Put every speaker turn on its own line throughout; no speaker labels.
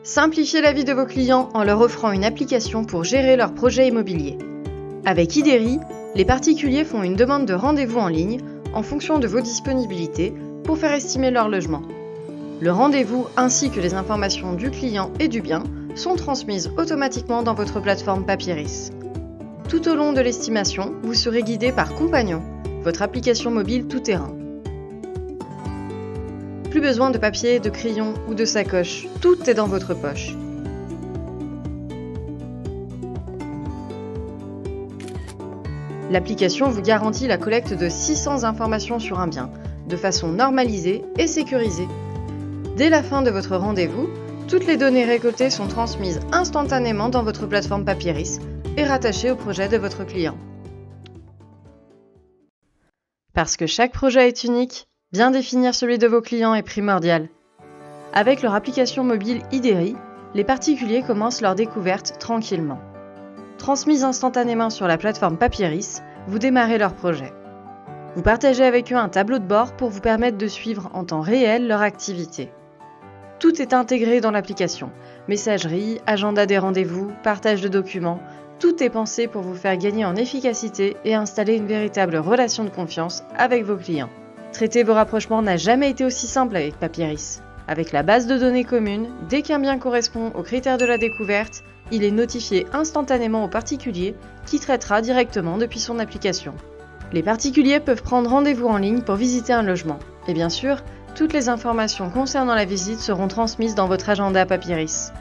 Simplifiez la vie de vos clients en leur offrant une application pour gérer leurs projets immobiliers. Avec Ideri, les particuliers font une demande de rendez-vous en ligne en fonction de vos disponibilités pour faire estimer leur logement. Le rendez-vous ainsi que les informations du client et du bien sont transmises automatiquement dans votre plateforme Papyris. Tout au long de l'estimation, vous serez guidé par Compagnon, votre application mobile tout-terrain. Plus besoin de papier, de crayon ou de sacoche, tout est dans votre poche. L'application vous garantit la collecte de 600 informations sur un bien, de façon normalisée et sécurisée. Dès la fin de votre rendez-vous, toutes les données récoltées sont transmises instantanément dans votre plateforme Papyris et rattachées au projet de votre client. Parce que chaque projet est unique, bien définir celui de vos clients est primordial. Avec leur application mobile Ideri, les particuliers commencent leur découverte tranquillement. Transmise instantanément sur la plateforme Papyris, vous démarrez leur projet. Vous partagez avec eux un tableau de bord pour vous permettre de suivre en temps réel leur activité. Tout est intégré dans l'application. Messagerie, agenda des rendez-vous, partage de documents, tout est pensé pour vous faire gagner en efficacité et installer une véritable relation de confiance avec vos clients. Traiter vos rapprochements n'a jamais été aussi simple avec Papyris. Avec la base de données commune, dès qu'un bien correspond aux critères de la découverte, il est notifié instantanément au particulier qui traitera directement depuis son application. Les particuliers peuvent prendre rendez-vous en ligne pour visiter un logement. Et bien sûr, toutes les informations concernant la visite seront transmises dans votre agenda Papyris.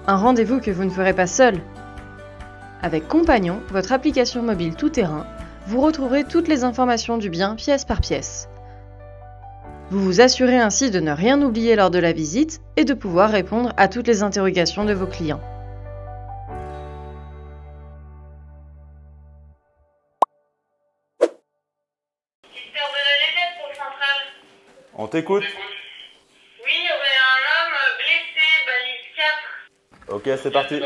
Un rendez-vous que vous ne ferez pas seul. Avec Compagnon, votre application mobile tout-terrain, vous retrouverez toutes les informations du bien pièce par pièce. Vous vous assurez ainsi de ne rien oublier lors de la visite et de pouvoir répondre à toutes les interrogations de vos clients.
Victor de la Légette pour Centrale.
On t'écoute.
Oui, il y aurait un homme blessé, balise 4.
Ok, c'est parti.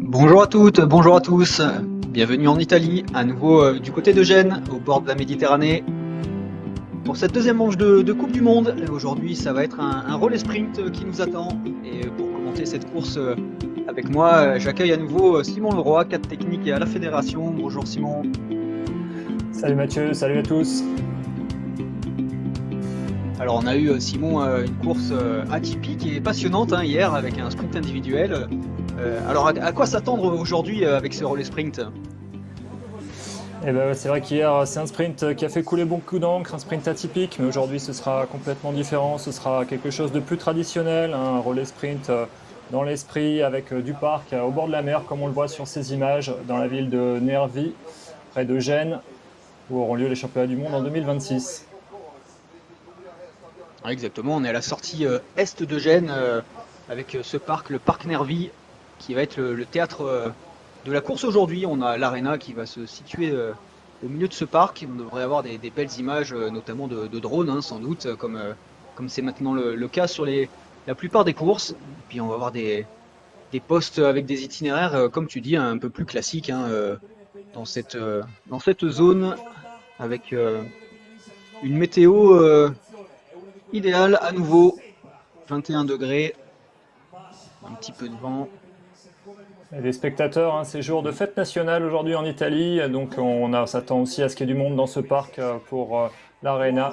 Bonjour à toutes, bonjour à tous, bienvenue en Italie, à nouveau du côté de Gênes, au bord de la Méditerranée, pour cette deuxième manche de Coupe du Monde. Aujourd'hui ça va être un relais sprint qui nous attend, et pour commenter cette course avec moi, j'accueille à nouveau Simon Leroy, cadre technique et à la fédération. Bonjour Simon.
Salut Mathieu, salut à tous.
Alors on a eu Simon une course atypique et passionnante hier avec un sprint individuel. Alors à quoi s'attendre aujourd'hui avec ce relais sprint ?
Eh ben, c'est vrai qu'hier c'est un sprint qui a fait couler beaucoup d'encre, un sprint atypique, mais aujourd'hui ce sera complètement différent, ce sera quelque chose de plus traditionnel, un relais sprint dans l'esprit avec du parc au bord de la mer comme on le voit sur ces images dans la ville de Nervi, près de Gênes, où auront lieu les championnats du monde en 2026.
Exactement, on est à la sortie est de Gênes avec ce parc, le parc Nervi, qui va être le théâtre de la course aujourd'hui. On a l'Arena qui va se situer au milieu de ce parc. On devrait avoir des belles images, notamment de drones, sans doute, comme c'est maintenant le cas sur la plupart des courses. Et puis on va avoir des postes avec des itinéraires, comme tu dis, un peu plus classiques dans cette zone, avec une météo idéale à nouveau, 21 degrés, un petit peu de vent.
Et les spectateurs, c'est jour de fête nationale aujourd'hui en Italie, donc on s'attend aussi à ce qu'il y ait du monde dans ce parc pour l'Arena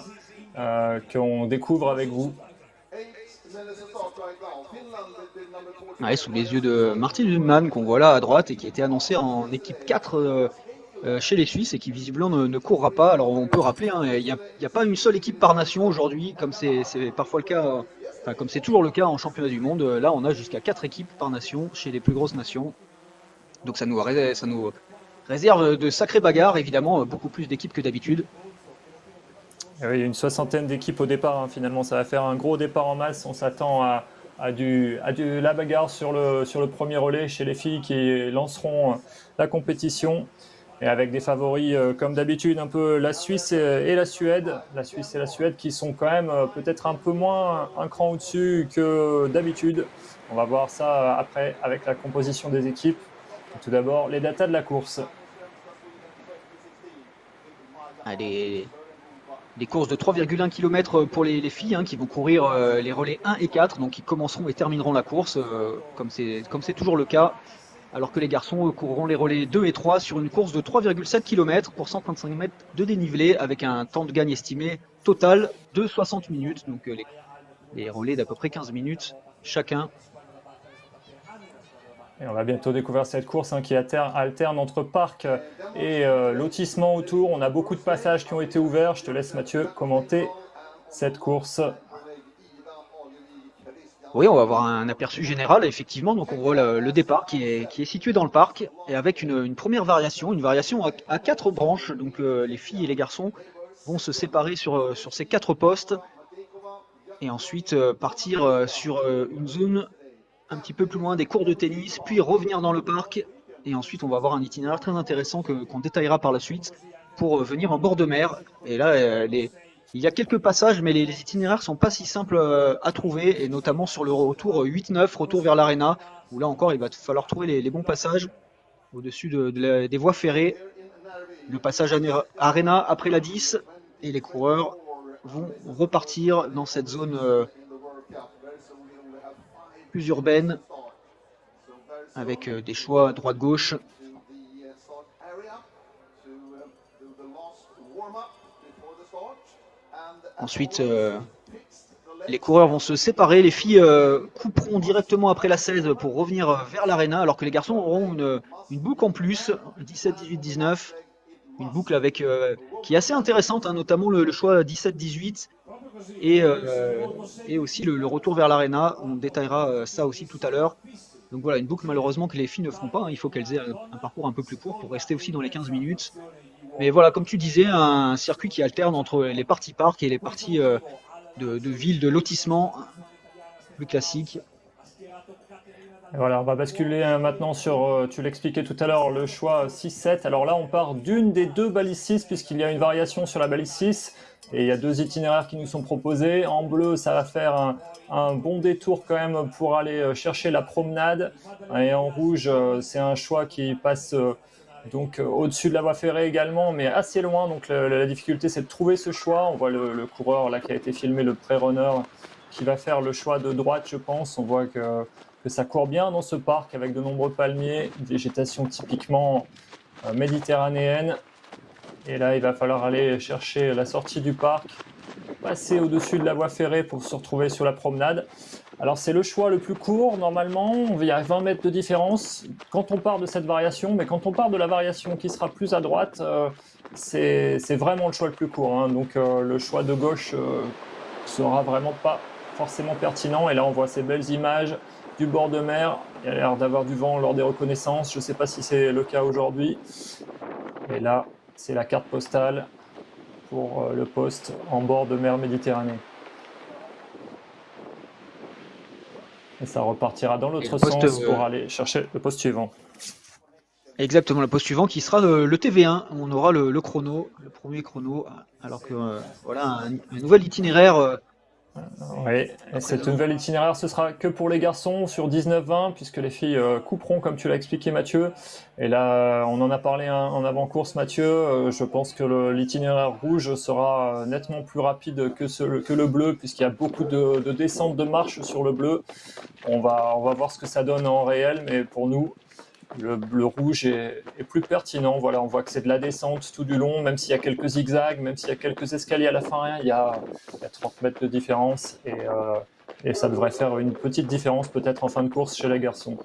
qu'on découvre avec vous.
Ouais, sous les yeux de Martin Lundman qu'on voit là à droite et qui a été annoncé en équipe 4 chez les Suisses et qui visiblement ne courra pas. Alors on peut rappeler, il n'y a pas une seule équipe par nation aujourd'hui, comme c'est parfois le cas enfin, comme c'est toujours le cas en championnat du monde, là on a jusqu'à 4 équipes par nation chez les plus grosses nations. Donc ça nous réserve de sacrées bagarres, évidemment, beaucoup plus d'équipes que d'habitude.
Et oui, il y a une soixantaine d'équipes au départ, hein. Finalement, ça va faire un gros départ en masse. On s'attend à la bagarre sur le premier relais chez les filles qui lanceront la compétition. Et avec des favoris, comme d'habitude, un peu la Suisse et la Suède. La Suisse et la Suède qui sont quand même peut-être un peu moins un cran au-dessus que d'habitude. On va voir ça après avec la composition des équipes. Tout d'abord, les datas de la course.
Ah, des courses de 3,1 km pour les filles qui vont courir les relais 1 et 4, donc ils commenceront et termineront la course, comme c'est toujours le cas, alors que les garçons courront les relais 2 et 3 sur une course de 3,7 km pour 135 mètres de dénivelé, avec un temps de gagne estimé total de 60 minutes, donc les relais d'à peu près 15 minutes chacun.
Et on va bientôt découvrir cette course qui alterne entre parc et lotissement autour. On a beaucoup de passages qui ont été ouverts. Je te laisse, Mathieu, commenter cette course.
Oui, on va avoir un aperçu général, effectivement. Donc on voit le départ qui est situé dans le parc, et avec une première variation, une variation à 4 branches. Donc les filles et les garçons vont se séparer sur ces 4 postes, et ensuite partir sur une zone un petit peu plus loin des cours de tennis, puis revenir dans le parc. Et ensuite, on va avoir un itinéraire très intéressant qu'on détaillera par la suite pour venir en bord de mer. Et là, il y a quelques passages, mais les itinéraires sont pas si simples à trouver, et notamment sur le retour 8-9, retour vers l'Arena, où là encore, il va falloir trouver les bons passages au-dessus des voies ferrées. Le passage Arena après la 10, et les coureurs vont repartir dans cette zone plus urbaine, avec des choix droite-gauche. Ensuite, les coureurs vont se séparer. Les filles couperont directement après la 16 pour revenir vers l'Arena, alors que les garçons auront une boucle en plus, 17, 18, 19. Une boucle qui est assez intéressante, notamment le choix 17-18 et aussi le retour vers l'Arena. On détaillera ça aussi tout à l'heure. Donc voilà, une boucle malheureusement que les filles ne feront pas. Il faut qu'elles aient un parcours un peu plus court pour rester aussi dans les 15 minutes. Mais voilà, comme tu disais, un circuit qui alterne entre les parties parc et les parties de ville, de lotissement, plus classiques.
Voilà, on va basculer maintenant sur, tu l'expliquais tout à l'heure, le choix 6-7. Alors là, on part d'une des deux balises 6, puisqu'il y a une variation sur la balise 6. Et il y a 2 itinéraires qui nous sont proposés. En bleu, ça va faire un bon détour quand même pour aller chercher la promenade. Et en rouge, c'est un choix qui passe donc au-dessus de la voie ferrée également, mais assez loin. Donc la difficulté, c'est de trouver ce choix. On voit le coureur là qui a été filmé, le pré-runner, qui va faire le choix de droite, je pense. On voit que ça court bien dans ce parc avec de nombreux palmiers, une végétation typiquement méditerranéenne. Et là, il va falloir aller chercher la sortie du parc, passer au-dessus de la voie ferrée pour se retrouver sur la promenade. Alors c'est le choix le plus court normalement, il y a 20 mètres de différence quand on part de cette variation, mais quand on part de la variation qui sera plus à droite, c'est vraiment le choix le plus court. Donc le choix de gauche sera vraiment pas forcément pertinent. Et là on voit ces belles images du bord de mer, il y a l'air d'avoir du vent lors des reconnaissances, je ne sais pas si c'est le cas aujourd'hui. Et là, c'est la carte postale pour le poste en bord de mer Méditerranée. Et ça repartira dans l'autre sens pour aller chercher le poste suivant.
Exactement, le poste suivant qui sera le TV1. On aura le chrono, le premier chrono, alors que voilà un nouvel itinéraire.
Oui, et cet nouvel itinéraire, ce sera que pour les garçons sur 19-20, puisque les filles couperont, comme tu l'as expliqué, Mathieu. Et là, on en a parlé en avant-course, Mathieu. Je pense que l'itinéraire rouge sera nettement plus rapide que le bleu, puisqu'il y a beaucoup de descentes de marche sur le bleu. On va voir ce que ça donne en réel, mais pour nous, le rouge est plus pertinent. Voilà, on voit que c'est de la descente tout du long, même s'il y a quelques zigzags, même s'il y a quelques escaliers à la fin, il y a 30 mètres de différence et ça devrait faire une petite différence peut-être en fin de course chez les garçons.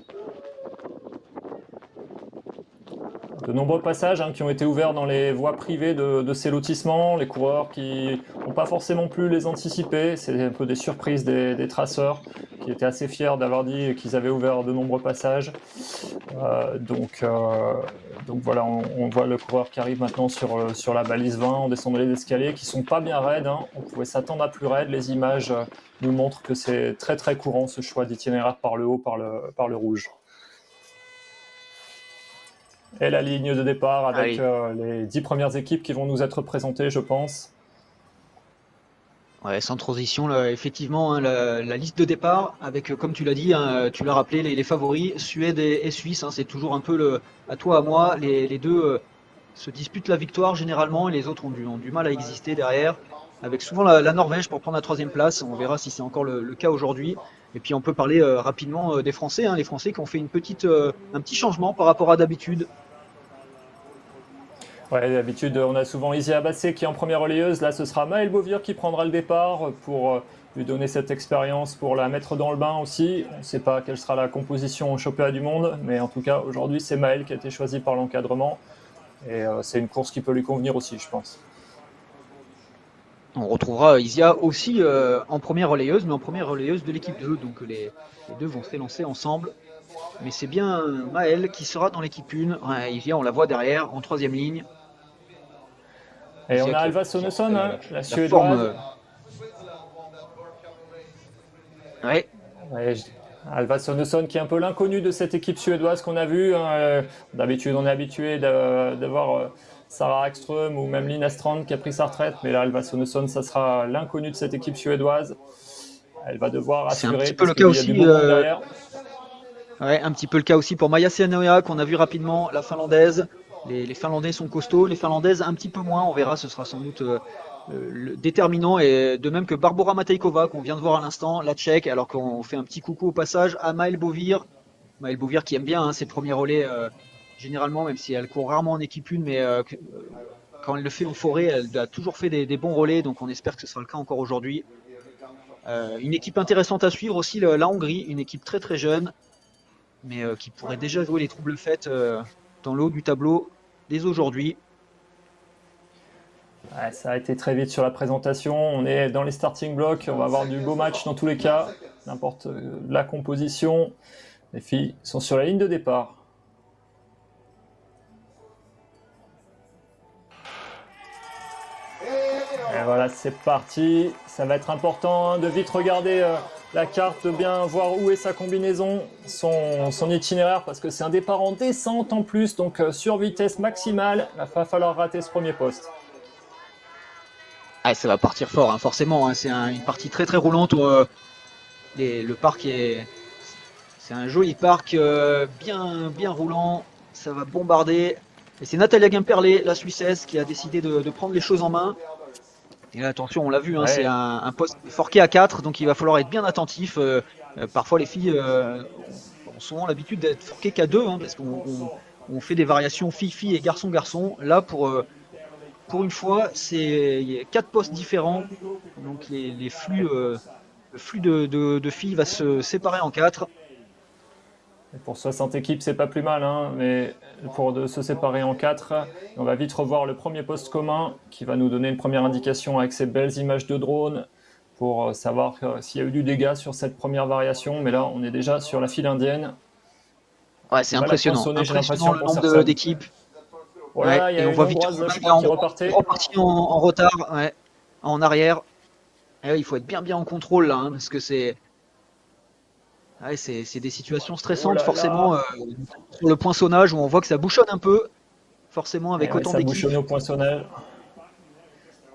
de nombreux passages qui ont été ouverts dans les voies privées de ces lotissements. Les coureurs qui n'ont pas forcément pu les anticiper. C'est un peu des surprises des traceurs qui étaient assez fiers d'avoir dit qu'ils avaient ouvert de nombreux passages. Donc voilà, on voit le coureur qui arrive maintenant sur la balise 20 en descendant les escaliers qui sont pas bien raides. On pouvait s'attendre à plus raide. Les images nous montrent que c'est très très courant ce choix d'itinéraire par le haut, par le rouge. Et la ligne de départ avec les 10 premières équipes qui vont nous être présentées, je pense.
Ouais, sans transition, là, effectivement, la liste de départ avec, comme tu l'as dit, tu l'as rappelé, les favoris, Suède et Suisse, c'est toujours un peu à toi, à moi, les deux se disputent la victoire généralement, et les autres ont du mal à exister derrière, avec souvent la Norvège pour prendre la 3e place. On verra si c'est encore le cas aujourd'hui. Et puis on peut parler rapidement des Français, les Français qui ont fait un petit changement par rapport à d'habitude.
Ouais, d'habitude, on a souvent Isia Abassé qui est en première relayeuse. Là, ce sera Maëlle Beauvier qui prendra le départ pour lui donner cette expérience, pour la mettre dans le bain aussi. On ne sait pas quelle sera la composition au championnat du monde, mais en tout cas, aujourd'hui, c'est Maëlle qui a été choisie par l'encadrement. Et c'est une course qui peut lui convenir aussi, je pense.
On retrouvera Isia aussi en première relayeuse, mais en première relayeuse de l'équipe 2. Donc les deux vont s'élancer ensemble. Mais c'est bien Maëlle qui sera dans l'équipe 1. Ouais, Isia, on la voit derrière, en 3e ligne.
Et on a Alva Sonesson, la Suédoise.
Ouais.
Alva Sonesson qui est un peu l'inconnu de cette équipe suédoise qu'on a vue. D'habitude, on est habitué de voir Sarah Ekström ou même Lina Strand qui a pris sa retraite. Mais là, Alva Sonesson, ça sera l'inconnu de cette équipe suédoise. Elle va devoir assurer.
C'est un petit peu le cas aussi. Ouais, un petit peu le cas aussi pour Maja Sianoja qu'on a vu rapidement, la Finlandaise. Les Finlandais sont costauds, les Finlandaises un petit peu moins. On verra, ce sera sans doute déterminant. Et de même que Barbora Matejkova qu'on vient de voir à l'instant, la Tchèque, alors qu'on fait un petit coucou au passage à Maëlle Beauvier. Maëlle Beauvier qui aime bien ses premiers relais généralement, même si elle court rarement en équipe 1, mais quand elle le fait en forêt, elle a toujours fait des bons relais, donc on espère que ce sera le cas encore aujourd'hui. Une équipe intéressante à suivre aussi, la Hongrie, une équipe très très jeune, mais qui pourrait déjà jouer les troubles faites dans le haut du tableau dès aujourd'hui.
Ouais, ça a été très vite sur la présentation. On est dans les starting blocks. On va avoir du beau match dans tous les cas. N'importe la composition. Les filles sont sur la ligne de départ. Et voilà, c'est parti. Ça va être important de vite regarder la carte, de bien voir où est sa combinaison, son itinéraire, parce que c'est un départ en descente en plus, donc sur vitesse maximale, il va falloir rater ce premier poste.
Ah, ça va partir fort, forcément. C'est une partie très très roulante. Le parc c'est un joli parc bien roulant. Ça va bombarder. Et c'est Natalia Gimperlé, la Suissesse, qui a décidé de prendre les choses en main. Et là, attention, on l'a vu, c'est un poste forqué à 4, donc il va falloir être bien attentif. Parfois, les filles ont souvent l'habitude d'être forquées qu'à 2, parce qu'on fait des variations filles-filles et garçon-garçon. Là, pour une fois, il y a 4 postes différents, donc le flux de filles va se séparer en 4.
Et pour 60 équipes, c'est pas plus mal, mais pour se séparer en 4, on va vite revoir le premier poste commun qui va nous donner une première indication avec ces belles images de drone pour savoir s'il y a eu du dégât sur cette première variation. Mais là, on est déjà sur la file indienne.
Ouais, c'est impressionnant. Impressionnant le nombre d'équipes.
Voilà, il y a une Hongroise qui repartait.
Reparti en retard, en arrière. Et il faut être bien en contrôle là, parce que c'est des situations stressantes forcément sur le poinçonnage où on voit que ça bouchonne un peu, forcément avec autant d'équipes.
Ça bouchonne au poinçonnage.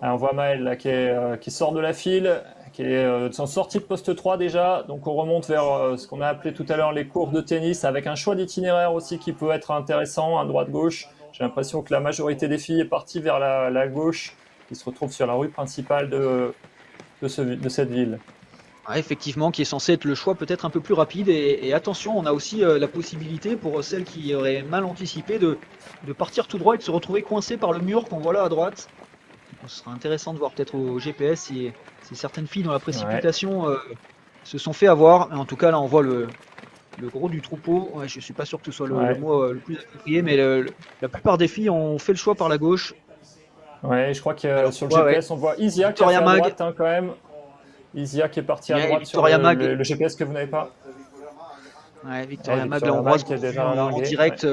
Alors, on voit Maëlle là, qui sort de la file, qui est en sortie de poste 3 déjà. Donc on remonte vers ce qu'on a appelé tout à l'heure les cours de tennis, avec un choix d'itinéraire aussi qui peut être intéressant, à droite-gauche. J'ai l'impression que la majorité des filles est partie vers la gauche, qui se retrouve sur la rue principale de cette ville.
Ouais, effectivement, qui est censé être le choix peut-être un peu plus rapide. Et attention, on a aussi la possibilité pour celles qui auraient mal anticipé de partir tout droit et de se retrouver coincées par le mur qu'on voit là à droite. Donc, ce sera intéressant de voir peut-être au GPS si certaines filles dans la précipitation se sont fait avoir. En tout cas, là, on voit le gros du troupeau. Ouais, je suis pas sûr que ce soit le
Ouais.
mot le plus approprié, mais la plupart des filles ont fait le choix par la gauche.
Ouais, je crois que
Alors
sur le
ouais,
GPS, on voit Isia qui a
Victoria
fait à
Mag,
droite hein, quand même. Isia qui est partie à
et
droite sur
Victoria Mag,
le GPS que vous n'avez pas.
ouais,
Ouais,
Victoria Mag, la
Victoria
hongroise
Mag qui
qu'on
est
a vu
déjà
en
larguée. Ouais.
direct,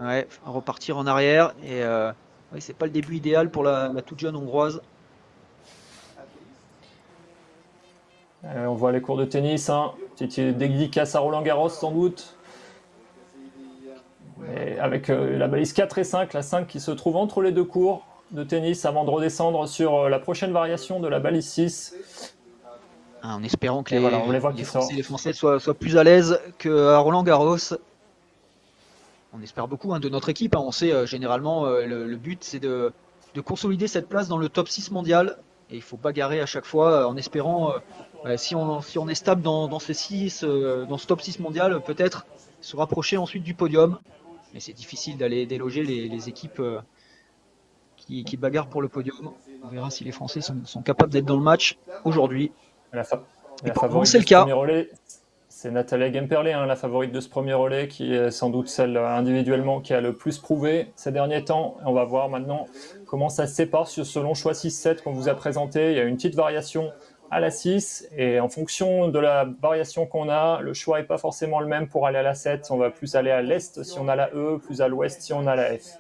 ouais, repartir en arrière. Et ouais, c'est pas le début idéal pour la toute jeune hongroise.
On voit les cours de tennis, hein. Petite dédicace à Roland Garros sans doute. Et avec la balise 4 et 5, la 5 qui se trouve entre les deux cours de tennis avant de redescendre sur la prochaine variation de la balise 6.
En espérant que
Et voilà, on les voit qui
Les
sortent.
Français soient plus à l'aise qu'à Roland Garros. On espère beaucoup de notre équipe. On sait généralement le but c'est de consolider cette place dans le top 6 mondial. Et il faut bagarrer à chaque fois en espérant, si on est stable dans ces 6, dans ce top 6 mondial, peut-être se rapprocher ensuite du podium. Mais c'est difficile d'aller déloger les équipes qui bagarrent pour le podium. On verra si les Français sont capables d'être dans le match aujourd'hui.
La, fa-
Et
la
pour le moment,
favorite
c'est
de
le
ce
cas.
premier relais, c'est Natalia Gemperle, hein, la favorite de ce premier relais, qui est sans doute celle individuellement qui a le plus prouvé ces derniers temps. On va voir maintenant comment ça se sépare sur ce long choix 6-7 qu'on vous a présenté. Il y a une petite variation à la 6, et en fonction de la variation qu'on a, le choix n'est pas forcément le même pour aller à la 7. On va plus aller à l'est si on a la E, plus à l'ouest si on a la F.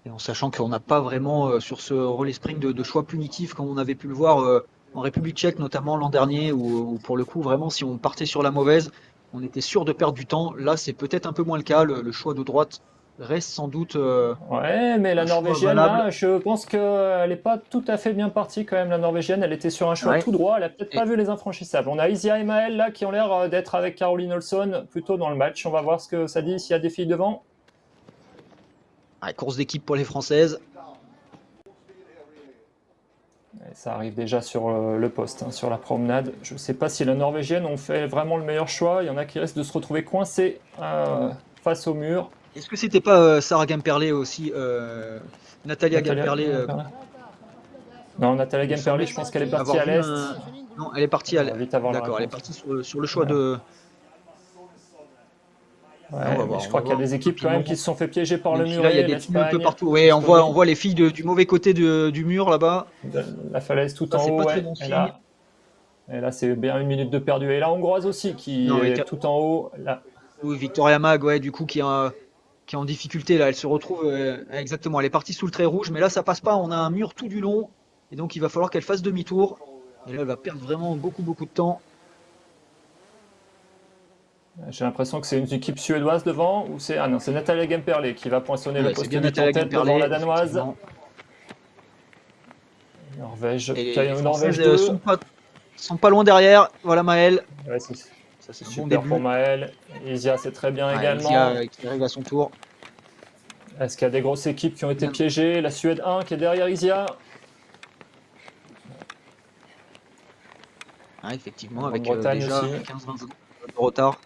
Et en sachant qu'on n'a pas vraiment sur ce relais sprint de choix punitifs comme on avait pu le voir en République tchèque notamment l'an dernier où pour le coup vraiment si on partait sur la mauvaise on était sûr de perdre du temps. Là c'est peut-être un peu moins le cas. Le choix de droite reste sans doute
Ouais, mais la
un choix
Norvégienne,
valable.
là, je pense qu'elle n'est pas tout à fait bien partie quand même, la Norvégienne. Elle était sur un choix
Ouais.
tout droit, elle n'a peut-être
Et,
pas vu les infranchissables. On a Isia et Maël, là, qui ont l'air d'être avec Caroline Olson plutôt dans le match. On va voir ce que ça dit s'il y a des filles devant.
ouais, course d'équipe pour les Françaises.
Et ça arrive déjà sur le poste, hein, sur la promenade. Je ne sais pas si la Norvégienne ont fait vraiment le meilleur choix. Il y en a qui risquent de se retrouver coincés face au mur.
Est-ce que c'était pas Sarah Gamperlé aussi Natalia
Natalia
Gamperlé
Gemperle. Non, Natalia
il me
Gemperle,
semblait
je pense qu'elle est partie
avoir
à
vu
l'est.
un. Non, elle est partie
Vite avant la
D'accord, elle est
réponse.
partie sur le choix
Ouais.
de. Ah,
Ouais, mais je
on va
crois qu'il y a
voir
des équipes quand
rapidement.
même qui se sont fait piéger par le
Même si là, il y a
muret,
des pneus un peu
l'Espagne,
partout. Ouais, on
l'Estonie,
voit les filles du mauvais côté du mur là-bas.
la falaise tout
Ça,
en
c'est
haut,
pas très
ouais.
bon signe.
Et là c'est bien une minute de perdu. Et la hongroise aussi qui
Non,
est tout en haut. Là.
oui, Victoria Mag, ouais, du coup, qui est en difficulté là. Elle se retrouve exactement. Elle est partie sous le trait rouge, mais là, ça passe pas. On a un mur tout du long, et donc il va falloir qu'elle fasse demi-tour. Et là, elle va perdre vraiment beaucoup, beaucoup de temps.
J'ai l'impression que c'est une équipe suédoise devant. Ou c'est... Ah non, c'est Natalia Gemperle qui va poinçonner le
Ouais, c'est
poste
bien
8 en
Natalia
tête devant la
Gamperlé,
Danoise.
effectivement.
Norvège,
Et les
Norvège
Françaises
2.
sont pas loin derrière. Voilà Maëlle.
Ouais,
Ça, c'est un bon
super pour
début.
Maël. Isia, c'est très bien
Ouais, Isia
également.
qui arrive à son tour.
Est-ce qu'il y a des grosses équipes qui ont été
Bien.
piégées? La Suède 1 qui est derrière Isia.
Ouais, effectivement,
La
avec
Grande-Bretagne
déjà
aussi.
15-20 secondes de retard.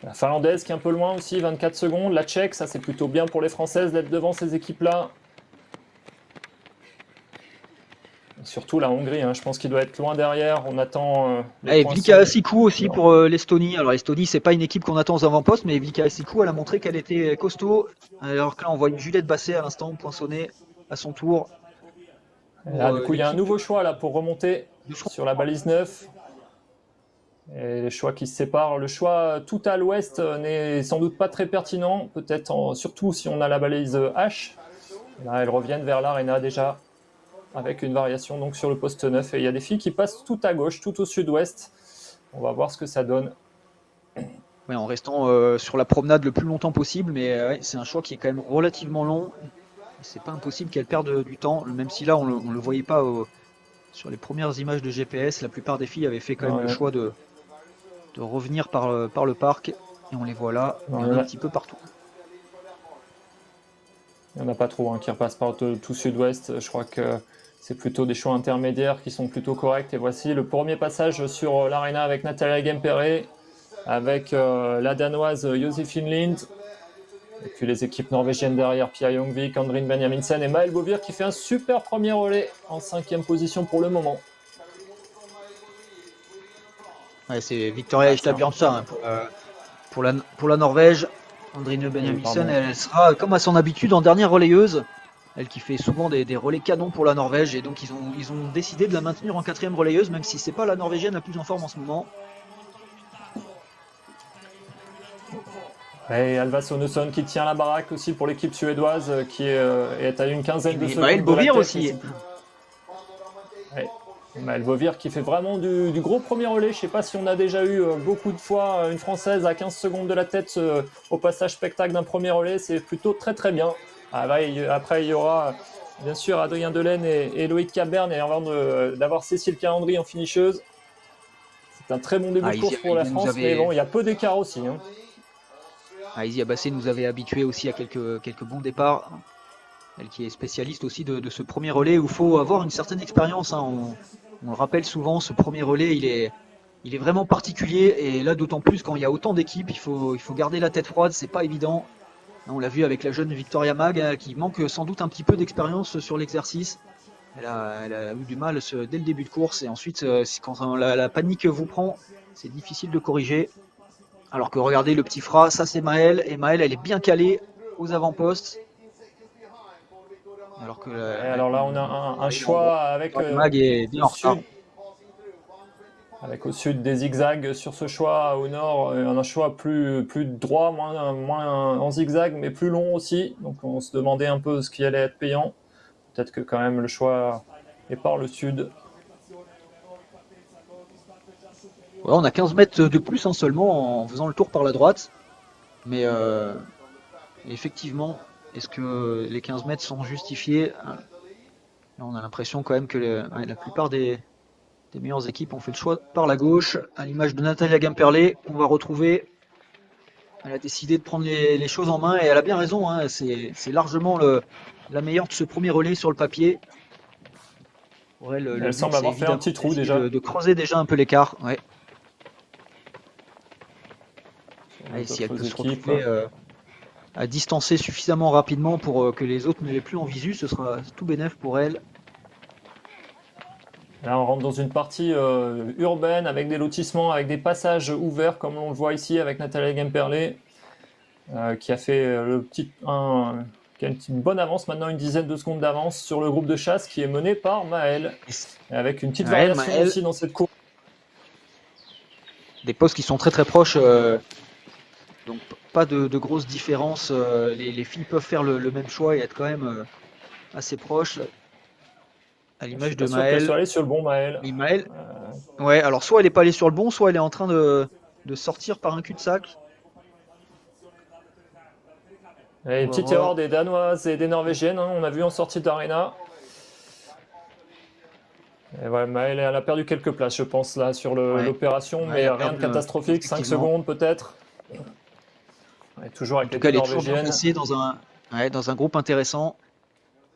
La Finlandaise qui est un peu loin aussi, 24 secondes. La Tchèque, ça c'est plutôt bien pour les Françaises d'être devant ces équipes-là. Et surtout la Hongrie, hein, je pense qu'il doit être loin derrière. On attend les
Et Vika
poinçons.
Siku aussi
Non.
pour l'Estonie. Alors l'Estonie, c'est pas une équipe qu'on attend aux avant-postes, mais Vika Siku, elle a montré qu'elle était costaud. Alors que là, on voit une Juliette Basset à l'instant poinçonner à son tour
Et
pour
là, du coup, il y a un
l'équipe
nouveau choix là pour remonter
de France.
sur la balise 9. Et les choix qui se séparent. Le choix tout à l'ouest n'est sans doute pas très pertinent, peut-être surtout si on a la balise H. Et là, elles reviennent vers l'Arena déjà, avec une variation donc sur le poste 9. Et il y a des filles qui passent tout à gauche, tout au sud-ouest. On va voir ce que ça donne.
Ouais, en restant sur la promenade le plus longtemps possible, mais ouais, c'est un choix qui est quand même relativement long. C'est pas impossible qu'elle perde du temps, même si là on le voyait pas sur les premières images de GPS. La plupart des filles avaient fait quand même le
Ouais.
choix de revenir par le parc, et on les voit là. Il y en a un petit peu partout.
Il n'y en a pas trop qui repassent par tout sud-ouest. Je crois que c'est plutôt des choix intermédiaires qui sont plutôt corrects. Et voici le premier passage sur l'Arena avec Natalia Gemperle, avec la Danoise Josephine Lind, et puis les équipes norvégiennes derrière, Pia Jongvik, Andrine Benjaminsen et Maël Bovir qui fait un super premier relais en 5e position pour le moment.
Ouais, c'est Victoria Ejtabjørnstad, hein, pour la Norvège. Andrine Benjamilsen,
pardon.
elle sera comme à son habitude en dernière relayeuse. Elle qui fait souvent des relais canons pour la Norvège. Et donc ils ont décidé de la maintenir en 4e relayeuse, même si c'est pas la Norvégienne la plus en forme en ce moment.
Et Alva Sonesson qui tient la baraque aussi pour l'équipe suédoise qui est à une quinzaine de
Et
secondes
Maël
de la
Bovir
tête.
aussi.
Ouais. Maël Bovir qui fait vraiment du gros premier relais. Je ne sais pas si on a déjà eu beaucoup de fois une Française à 15 secondes de la tête au passage spectacle d'un premier relais. C'est plutôt très très bien. Après, il y aura bien sûr Adrien Delaine et Loïc Caberne, et avant d'avoir Cécile Calandry en finisheuse. C'est un très bon début de course pour la France, mais bon, il y a peu d'écart aussi. Hein.
Isia Bassé nous avait habitué aussi à quelques bons départs. Elle qui est spécialiste aussi de ce premier relais où il faut avoir une certaine expérience. Hein. On le rappelle souvent, ce premier relais, il est vraiment particulier. Et là, d'autant plus quand il y a autant d'équipes, il faut garder la tête froide, c'est pas évident. On l'a vu avec la jeune Victoria Mag, qui manque sans doute un petit peu d'expérience sur l'exercice. Elle a eu du mal dès le début de course. Et ensuite, quand la panique vous prend, c'est difficile de corriger. Alors que regardez le petit Fra, ça c'est Maëlle. Et Maëlle, elle est bien calée aux avant-postes.
Alors là, on a un choix avec
Mag est bien en retard.
Avec au sud des zigzags sur ce choix, au nord un choix plus droit, moins en zigzag, mais plus long aussi. Donc on se demandait un peu ce qui allait être payant. Peut-être que quand même le choix est par le sud.
Ouais, on a 15 mètres de plus seulement en faisant le tour par la droite. Mais effectivement, est-ce que les 15 mètres sont justifiés? Là, on a l'impression quand même que la plupart des meilleures équipes ont fait le choix par la gauche, à l'image de Natalia Gamperlé, qu'on va retrouver. Elle a décidé de prendre les choses en main et elle a bien raison. Hein, c'est largement la meilleure de ce premier relais sur le papier. Pour elle, le
Elle
but,
semble
c'est
avoir fait un petit trou
d'essayer
déjà.
de creuser déjà un peu l'écart. Ouais.
Les
Si elle peut se
autres
retrouver à distancer suffisamment rapidement pour que les autres ne l'aient plus en visu, ce sera tout bénef pour elle.
Là, on rentre dans une partie urbaine avec des lotissements, avec des passages ouverts, comme on le voit ici avec Natalia Gamperlé, qui a fait qui a une bonne avance, maintenant une dizaine de secondes d'avance sur le groupe de chasse qui est mené par Maëlle, avec une petite variation aussi dans cette course.
Des postes qui sont très très proches, donc pas de grosses différences. Les filles peuvent faire le même choix et être quand même assez proches. À l'image de
Maëlle. Qu'elle soit
Maëlle.
allée sur le bon Maëlle.
Oui, Maëlle. Ouais, alors soit elle n'est pas allée sur le bon, soit elle est en train de sortir par un cul-de-sac.
Et une petite erreur des Danoises et des Norvégiennes, hein, on a vu en sortie d'Arena. Et ouais, Maëlle, elle a perdu quelques places, je pense, là, sur l'opération, mais rien de catastrophique, 5 secondes peut-être. Toujours avec les Norvégiennes.
Elle est toujours bien placée dans un groupe intéressant.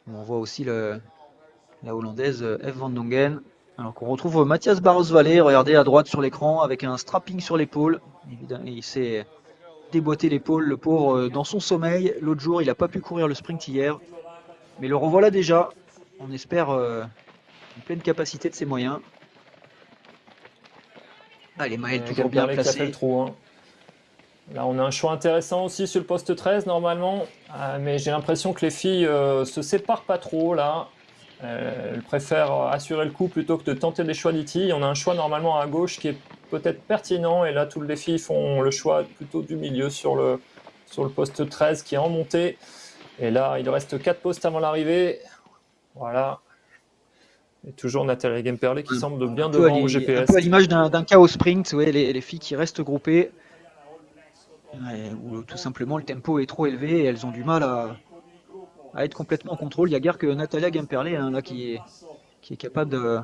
On voit aussi la Hollandaise Eve van Dongen. Alors qu'on retrouve Mathias Barros-Vallée, regardez à droite sur l'écran, avec un strapping sur l'épaule. Évidemment, il s'est déboîté l'épaule, le pauvre, dans son sommeil. L'autre jour, il n'a pas pu courir le sprint hier. Mais le revoilà déjà. On espère une pleine capacité de ses moyens. Allez, Maëlle toujours bien placé.
Fait le trou, hein. Là, on a un choix intéressant aussi sur le poste 13 normalement, mais j'ai l'impression que les filles se séparent pas trop là. Elles préfèrent assurer le coup plutôt que de tenter des choix d'ITI. On a un choix normalement à gauche qui est peut-être pertinent, et là toutes les filles font le choix plutôt du milieu sur le poste 13 qui est en montée. Et là, il reste 4 postes avant l'arrivée. Voilà. Et toujours Natalia Gamperlé qui semble bien devant au GPS.
Un peu à l'image d'un chaos sprint, ouais, les filles qui restent groupées. Où tout simplement le tempo est trop élevé et elles ont du mal à être complètement en contrôle. Il n'y a guère que Natalia Gamperlé là, qui est capable de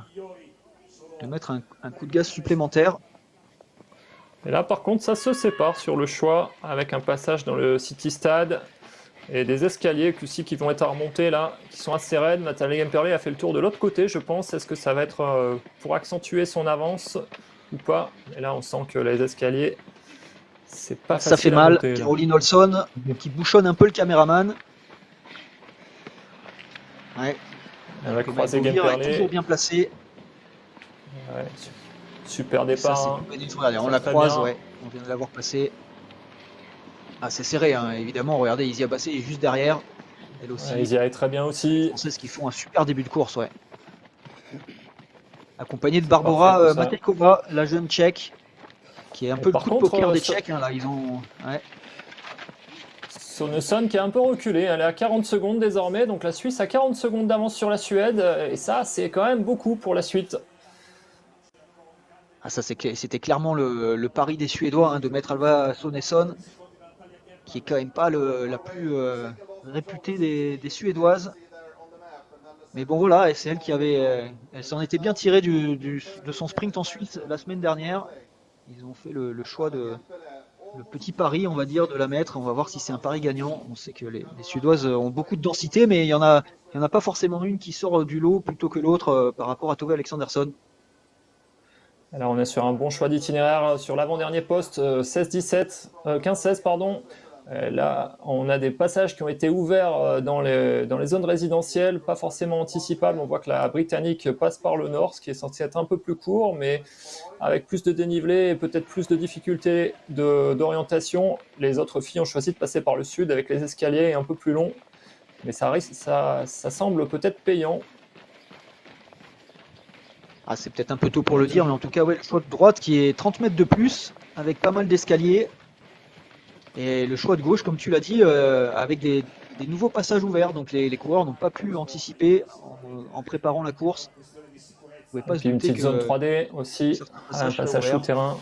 mettre un coup de gaz supplémentaire.
Et là par contre ça se sépare sur le choix avec un passage dans le City Stade et des escaliers aussi qui vont être à remonter là, qui sont assez raides. Natalia Gamperlé a fait le tour de l'autre côté, je pense. Est-ce que ça va être pour accentuer son avance ou pas? Et là on sent que les escaliers, c'est pas facile.
Ça fait mal. Monter, Caroline Olson qui bouchonne un peu le caméraman. Ouais.
Elle va croiser Gamperlé.
Est toujours bien placé.
Ouais. Super
Ça,
départ.
c'est
Hein.
regardez, on
Très,
la
très
croise,
bien.
ouais. On vient de la voir passer. Ah, c'est serré, hein, évidemment. Regardez, Isia Bassé est juste derrière. Elle aussi.
Ils y allaient très bien
Les
aussi.
Françaises qui font un super début de course, ouais. Accompagnée de
C'est parfait
Barbora
tout ça.
Matejkova, la jeune Tchèque, qui est un
Et
peu le
par
coup de
contre,
poker des Tchèques. Hein, là, ils ont. Ouais.
Sonesson qui est un peu reculé, elle est à 40 secondes désormais, donc la Suisse a 40 secondes d'avance sur la Suède, et ça c'est quand même beaucoup pour la suite.
Ah, ça, c'était clairement le pari des Suédois, hein, de mettre Alva Sonesson, qui est quand même pas la plus réputée des Suédoises. Mais bon, voilà, et c'est elle qui avait. Elle s'en était bien tirée de son sprint en Suisse la semaine dernière. Ils ont fait le choix le petit pari, on va dire, de la mettre. On va voir si c'est un pari gagnant. On sait que les Suédoises ont beaucoup de densité, mais il y en a pas forcément une qui sort du lot plutôt que l'autre par rapport à Tove Alexandersson.
Alors on est sur un bon choix d'itinéraire sur l'avant-dernier poste, 16-17, 15-16 pardon. Là, on a des passages qui ont été ouverts dans les zones résidentielles, pas forcément anticipables. On voit que la Britannique passe par le nord, ce qui est censé être un peu plus court, mais avec plus de dénivelé et peut-être plus de difficultés d'orientation. Les autres filles ont choisi de passer par le sud avec les escaliers un peu plus longs, mais ça semble peut-être payant.
Ah, c'est peut-être un peu tôt pour le dire, mais en tout cas, ouais, le choix de droite qui est 30 mètres de plus, avec pas mal d'escaliers. Et le choix de gauche, comme tu l'as dit, avec des nouveaux passages ouverts. Donc les coureurs n'ont pas pu anticiper en préparant la course. Ils ne pouvaient
Et
pas se
puis une
douter
petite zone
que
3D aussi,
certains
un
passages seraient
passage
ouverts.
souterrain.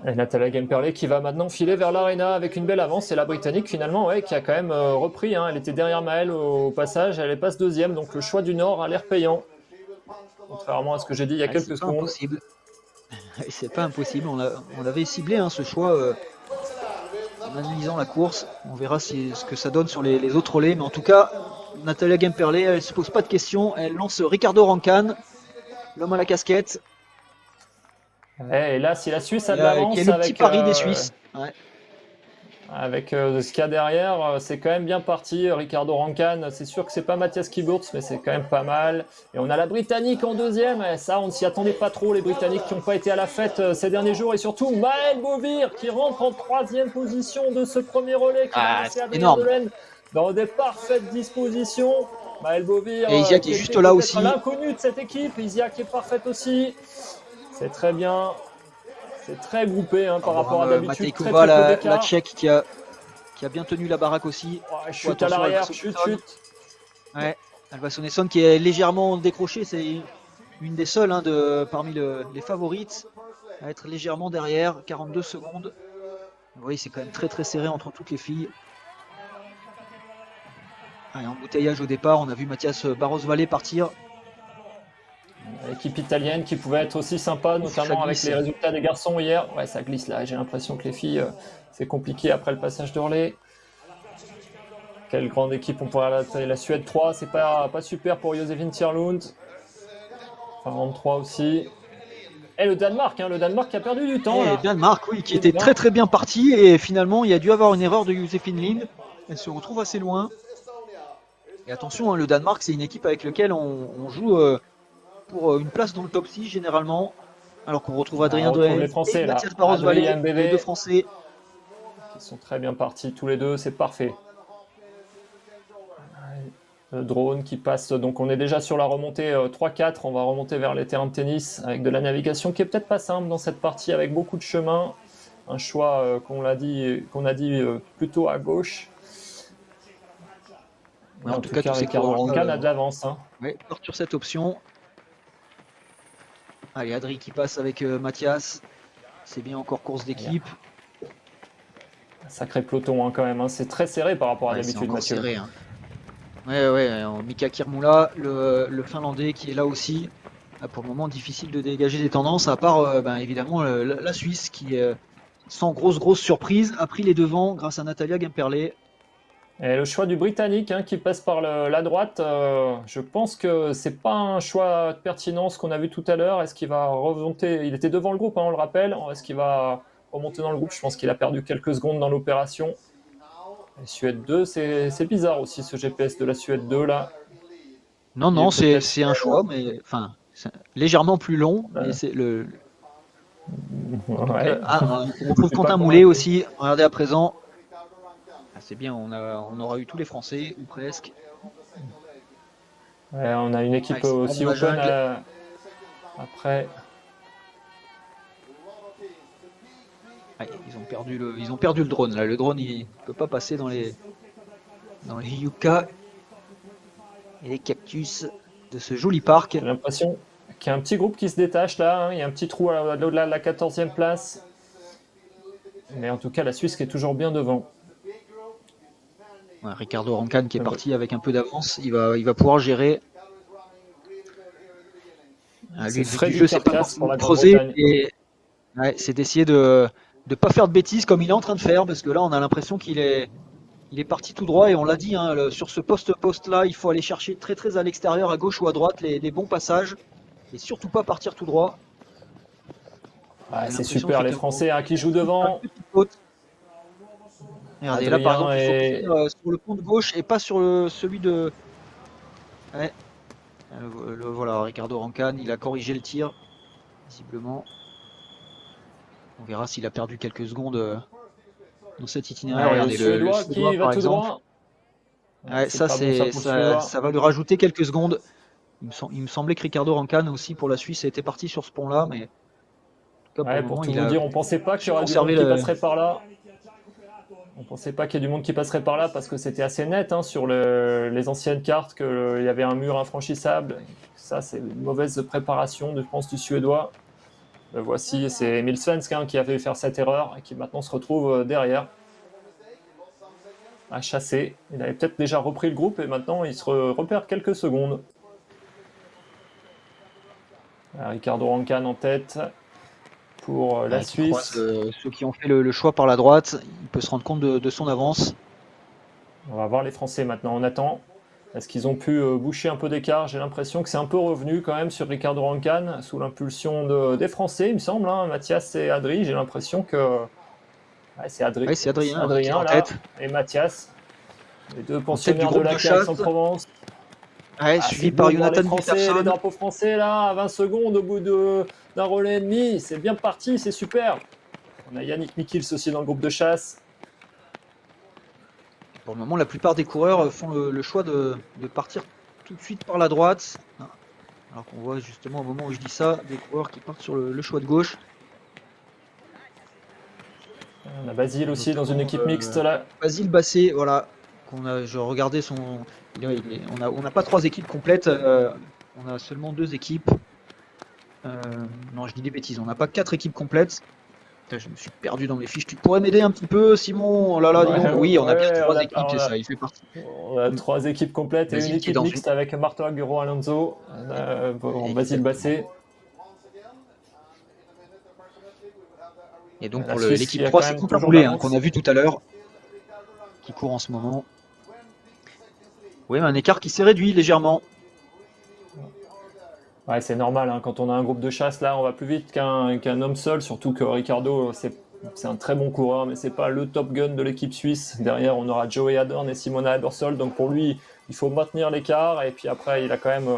Et Natalia Gemperlé qui va maintenant filer vers l'arena avec une belle avance. Et la Britannique finalement, ouais, qui a quand même repris. Hein. Elle était derrière Maëlle au passage, elle passe deuxième. Donc le choix du Nord a l'air payant. Contrairement à ce que j'ai dit il y a
Ouais,
quelques
c'est pas
secondes.
impossible. C'est pas impossible. On l'avait ciblé, hein, ce choix, en analysant la course. On verra ce que ça donne sur les autres relais. Mais en tout cas, Natalia Gemperlé, elle ne se pose pas de questions. Elle lance Ricardo Rancan, l'homme à la casquette.
Et là, si la Suisse a de
Qui est
l'avance
le petit
avec,
pari des Suisses. Ouais.
avec ce qu'il y a derrière, c'est quand même bien parti. Ricardo Rancan, c'est sûr que c'est pas Mathias Kiburtz, mais c'est quand même pas mal. Et on a la Britannique en deuxième. Et ça, on ne s'y attendait pas trop, les Britanniques qui n'ont pas été à la fête ces derniers jours. Et surtout, Maëlle Bovir qui rentre en troisième position de ce premier relais qui va laisser
C'est
Adrien
énorme.
Delaine dans des parfaites dispositions. Maëlle Bovir,
Et Isia qui est
était
juste là
peut-être
aussi.
l'inconnu de cette équipe. Isia qui est parfaite aussi. C'est très bien. C'est très groupé hein, par rapport à d'habitude. Très,
Matejkova,
très peu
la
d'écart.
Tchèque qui a bien tenu la baraque aussi.
Ouais, chute à l'arrière, chute.
Ouais, Alva Sonesson qui est légèrement décrochée, c'est une des seules hein, parmi les favorites à être légèrement derrière, 42 secondes. Vous voyez, c'est quand même très très serré entre toutes les filles. Allez, embouteillage au départ, on a vu Mathias Barros-Vallée partir.
L'équipe italienne qui pouvait être aussi sympa, notamment avec les résultats des garçons hier. Ouais, ça glisse là. J'ai l'impression que les filles, c'est compliqué après le passage de relais. Quelle grande équipe on pourrait la Suède 3, c'est pas super pour Josefine Tierlund. Finlande 3 aussi. Et le Danemark qui a perdu du temps.
Et Danemark, oui, qui était très très bien parti. Et finalement, il y a dû avoir une erreur de Josefine Lind. Elle se retrouve assez loin. Et attention, hein, le Danemark, c'est une équipe avec laquelle on joue pour une place dans le top 6 généralement. Alors qu'on retrouve Adrien Delaine et Mathias Barros-Vallée, les deux Français.
Ils sont très bien partis tous les deux, c'est parfait. Le drone qui passe, donc on est déjà sur la remontée 3-4, on va remonter vers les terrains de tennis avec de la navigation qui est peut-être pas simple dans cette partie avec beaucoup de chemin. Un choix qu'on a dit plutôt à gauche.
Ouais, en tout cas,
Ricardo Rancan a de l'avance. Hein.
Ouais, porte sur cette option. Allez, Adri qui passe avec Mathias. C'est bien encore course d'équipe.
Sacré peloton hein, quand même. Hein. C'est très serré par rapport à d'habitude, Mathieu.
Serré, hein. Ouais. Mika Kirmula, le Finlandais qui est là aussi. Pour le moment, difficile de dégager des tendances, à part évidemment la Suisse qui, sans grosse surprise, a pris les devants grâce à Natalia Gemperlé.
Et le choix du Britannique qui passe par la droite, je pense que c'est pas un choix de pertinence qu'on a vu tout à l'heure. Est-ce qu'il va remonter? Il était devant le groupe, on le rappelle. Est-ce qu'il va remonter dans le groupe? Je pense qu'il a perdu quelques secondes dans l'opération. Et Suède 2, c'est bizarre aussi ce GPS de la Suède 2 là.
Non, c'est un choix, mais enfin, légèrement plus long,
Ouais.
mais c'est le.
Ouais.
On retrouve
C'est pas
Quentin Moulet
convaincu.
aussi. Regardez à présent. Ah, c'est bien, on aura eu tous les Français, ou presque.
Ouais, on a une
Ah,
équipe
ils sont pas
aussi
dans la
open
jungle.
après.
Ah, ils ont perdu le drone là. Le drone il peut pas passer dans les yuccas et les cactus de ce joli parc.
J'ai l'impression qu'il y a un petit groupe qui se détache là, hein. Il y a un petit trou au-delà de la 14e place. Mais en tout cas, la Suisse qui est toujours bien devant.
Ouais, Ricardo Rancan qui est
Ouais.
parti avec un peu d'avance, il va pouvoir gérer. Ah, lui,
C'est
le but du
Freddy
jeu, c'est pas
Carcasse pour
forcément de
la
creuser,
Grande-Bretagne.
et ouais, c'est d'essayer de ne pas faire de bêtises comme il est en train de faire, parce que là, on a l'impression qu'il est parti tout droit, et on l'a dit, hein, sur ce poste là, il faut aller chercher très très à l'extérieur, à gauche ou à droite, les bons passages, et surtout pas partir tout droit. On
Ah,
a
c'est
l'impression
super,
qu'il
les
fait
Français hein, qui jouent
un
devant.
petit faute. Regardez, là par
Adrien
exemple, il faut
et
partir sur le pont de gauche et pas sur celui de. Ouais, voilà, Ricardo Rancan, il a corrigé le tir, visiblement. On verra s'il a perdu quelques secondes dans cet itinéraire.
ouais, le
Regardez, le
Suédois
Suédois
qui va
par
tout
exemple.
droit. Ouais,
Ouais,
c'est
ça,
pas bon ça
c'est,
pour le
ça,
Suédois.
ça va lui rajouter quelques secondes. Il me semblait que Ricardo Rancan aussi pour la Suisse était parti sur ce pont-là, mais en tout cas pour
Ouais,
le
pour
moment
tout
il
vous
a
dire, on pensait pas qu'il
su
y aurait du monde
conserver
qui
le.
passerait par là. On pensait pas qu'il y ait du monde qui passerait par là parce que c'était assez net hein, sur les anciennes cartes qu'il y avait un mur infranchissable. Ça, c'est une mauvaise préparation, je pense, du Suédois. Voici, c'est Emil Svensk hein, qui a fait faire cette erreur et qui maintenant se retrouve derrière à chasser. Il avait peut-être déjà repris le groupe et maintenant il se repère quelques secondes. Ricardo Rancan en tête pour la
Ouais, qui croise
Suisse.
ceux qui ont fait le choix par la droite. Il peut se rendre compte de son avance.
On va voir les Français maintenant. On attend. Est-ce qu'ils ont pu boucher un peu d'écart? J'ai l'impression que c'est un peu revenu quand même sur Ricardo Rancan sous l'impulsion des Français, il me semble. Hein. Mathias et Adri, j'ai l'impression que ouais, c'est
Ouais, c'est Adrien qui est
Adrien
en
là
tête.
et Mathias, les deux
En tête du
pensionnaires de
groupe
la
de
CA
chasse.
Aix-en-Provence.
Ouais,
Ah, c'est
suivi par
beau de voir les
Jonathan
Français, les
Peterson.
drapeaux français là, à 20 secondes au bout d'un relais et demi. C'est bien parti, c'est super. On a Yannick Mikils aussi dans le groupe de chasse.
Pour le moment, la plupart des coureurs font le choix de partir tout de suite par la droite. Alors qu'on voit justement au moment où je dis ça, des coureurs qui partent sur le choix de gauche.
On a Basile aussi dans une
Notamment
équipe mixte là.
Basile Bassé, voilà. Je regardais son. On n'a pas 3 équipes complètes, on a seulement 2 équipes. Non, je dis des bêtises, on n'a pas 4 équipes complètes. Putain, je me suis perdu dans mes fiches. Tu pourrais m'aider un petit peu, Simon? Oh là là, dis donc. Oui, on a bien
Ouais,
3 équipes, c'est ça, il fait partie.
on a 3 équipes complètes et une
Basile qui est
équipe
dans une.
mixte avec Marto Aguero Alonso, Basile
Exactement.
Bassé.
Et donc
La
pour
Suisse
l'équipe
qui a
3,
quand
c'est
même
Quentin
toujours
Moulet,
l'avance.
qu'on a vu tout à l'heure, qui court en ce moment. Oui, un écart qui s'est réduit légèrement.
Ouais, c'est normal, hein, quand on a un groupe de chasse là, on va plus vite qu'un homme seul, surtout que Ricardo, c'est un très bon coureur, mais c'est pas le top gun de l'équipe suisse. Derrière, on aura Joey Adorn et Simona Ebersol, donc pour lui, il faut maintenir l'écart, et puis après, il a quand même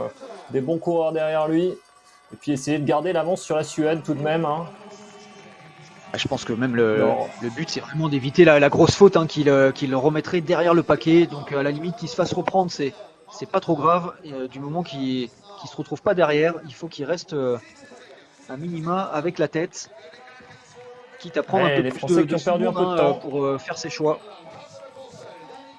des bons coureurs derrière lui, et puis essayer de garder l'avance sur la Suède tout de même. Hein.
Je pense que même
Alors,
le but, c'est vraiment d'éviter la grosse faute hein, qu'il remettrait derrière le paquet. Donc à la limite, qu'il se fasse reprendre, c'est pas trop grave. Du moment qu'il se retrouve pas derrière, il faut qu'il reste un minima avec la tête, quitte à prendre un
ouais,
peu
les
plus
Français qui
de
ont perdu un
secondes
peu de
hein,
temps,
pour faire ses choix.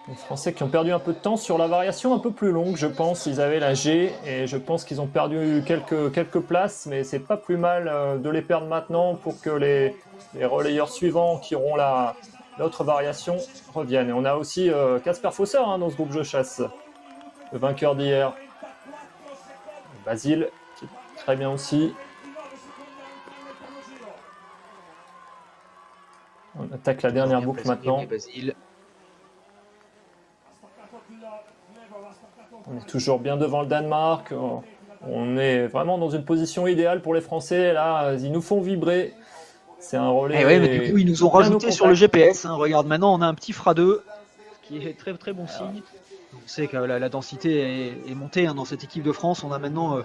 les Français qui ont perdu un peu de temps sur la variation un peu plus longue, je pense. Ils avaient la G et je pense qu'ils ont perdu quelques places, mais c'est pas plus mal de les perdre maintenant pour que les relayeurs suivants qui auront l'autre variation reviennent. Et on a aussi Casper Fosser hein, dans ce groupe de chasse, le vainqueur d'hier. Basile, qui est très bien aussi. On attaque la dernière
Bien
boucle
présenté,
maintenant.
oui, Basile.
On est toujours bien devant le Danemark. On est vraiment dans une position idéale pour les Français. Là, ils nous font vibrer. C'est un
Eh ouais, mais du coup,
relais
ils nous ont
bien au
rajouté sur le
contact.
GPS. Hein. Regarde, maintenant, on a un petit FRA2, ce qui est très très bon signe. On sait que la densité est montée hein, dans cette équipe de France. On a maintenant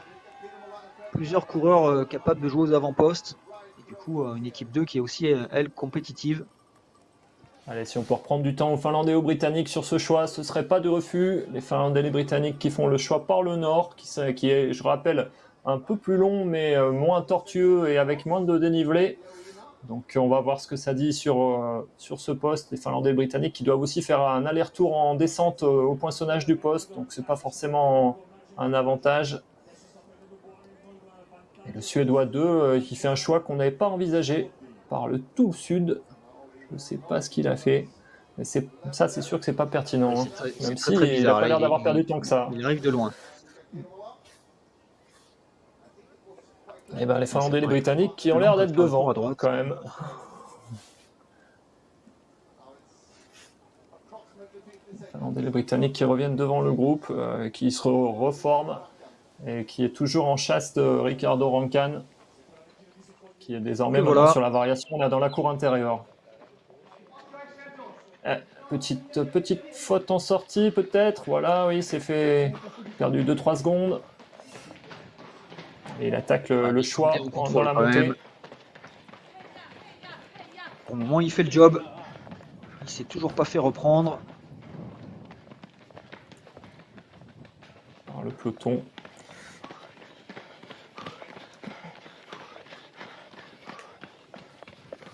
plusieurs coureurs capables de jouer aux avant-postes. Et du coup, une équipe 2 qui est aussi, elle, compétitive.
Allez, si on peut reprendre du temps aux Finlandais et aux Britanniques sur ce choix, ce ne serait pas de refus. Les Finlandais et les Britanniques qui font le choix par le nord, qui est, je rappelle, un peu plus long, mais moins tortueux et avec moins de dénivelé. Donc on va voir ce que ça dit sur ce poste. Les Finlandais et les Britanniques qui doivent aussi faire un aller-retour en descente au poinçonnage du poste, donc c'est pas forcément un avantage. Et le Suédois 2 qui fait un choix qu'on n'avait pas envisagé par le tout sud. Je ne sais pas ce qu'il a fait. Mais ça, c'est sûr que c'est pas pertinent. Hein. Même si il n'a pas l'air d'avoir perdu tant que ça.
Il arrive de loin.
Et ben, les Finlandais et les Britanniques qui ont l'air d'être devant
à droite
quand même. Les Finlandais et les Britanniques qui reviennent devant le groupe, qui se reforment et qui est toujours en chasse de Ricardo Rancan, qui est désormais sur la variation là dans la cour intérieure. Petite faute en sortie peut-être, voilà, oui, c'est fait, perdu 2-3 secondes. Et il attaque le choix dans la montée.
Pour le moment, il fait le job. Il s'est toujours pas fait reprendre.
Alors, le peloton.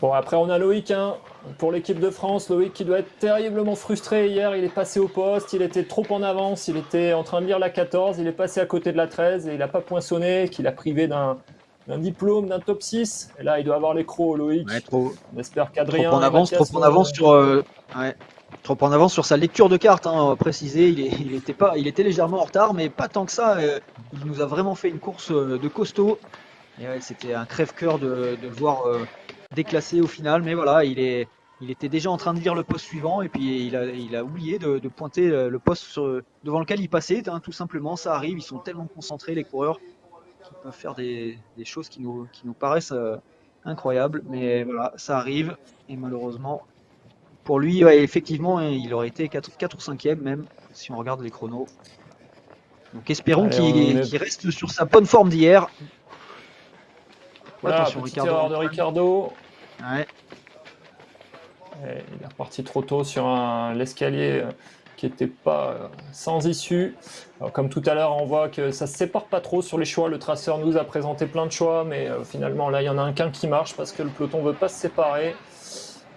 Bon, après on a Loïc, hein, pour l'équipe de France. Loïc qui doit être terriblement frustré hier. Il est passé au poste, il était trop en avance, il était en train de lire la 14, il est passé à côté de la 13 et il n'a pas poinçonné, qu'il a privé d'un diplôme, d'un top 6. Et là, il doit avoir les crocs, Loïc.
Ouais, trop.
On espère qu'Adrien.
Trop en avance sur sa lecture de cartes, hein, précisé. Il était légèrement en retard, mais pas tant que ça. Il nous a vraiment fait une course de costaud. Et ouais, c'était un crève-cœur de le voir déclassé au final. Mais voilà, il était déjà en train de lire le poste suivant et puis il a oublié de pointer le poste devant lequel il passait. Hein, tout simplement, ça arrive. Ils sont tellement concentrés, les coureurs, qu'ils peuvent faire des choses qui nous paraissent incroyables. Mais voilà, ça arrive. Et malheureusement, pour lui, ouais, effectivement, il aurait été 4 ou 5e même, si on regarde les chronos. Donc espérons qu'il reste sur sa bonne forme d'hier.
Voilà, attention, petite erreur de Ricardo.
Ouais.
Et il est reparti trop tôt sur l'escalier qui n'était pas sans issue. Alors, comme tout à l'heure, on voit que ça ne se sépare pas trop sur les choix. Le traceur nous a présenté plein de choix, mais finalement, là, il y en a qu'un qui marche parce que le peloton ne veut pas se séparer.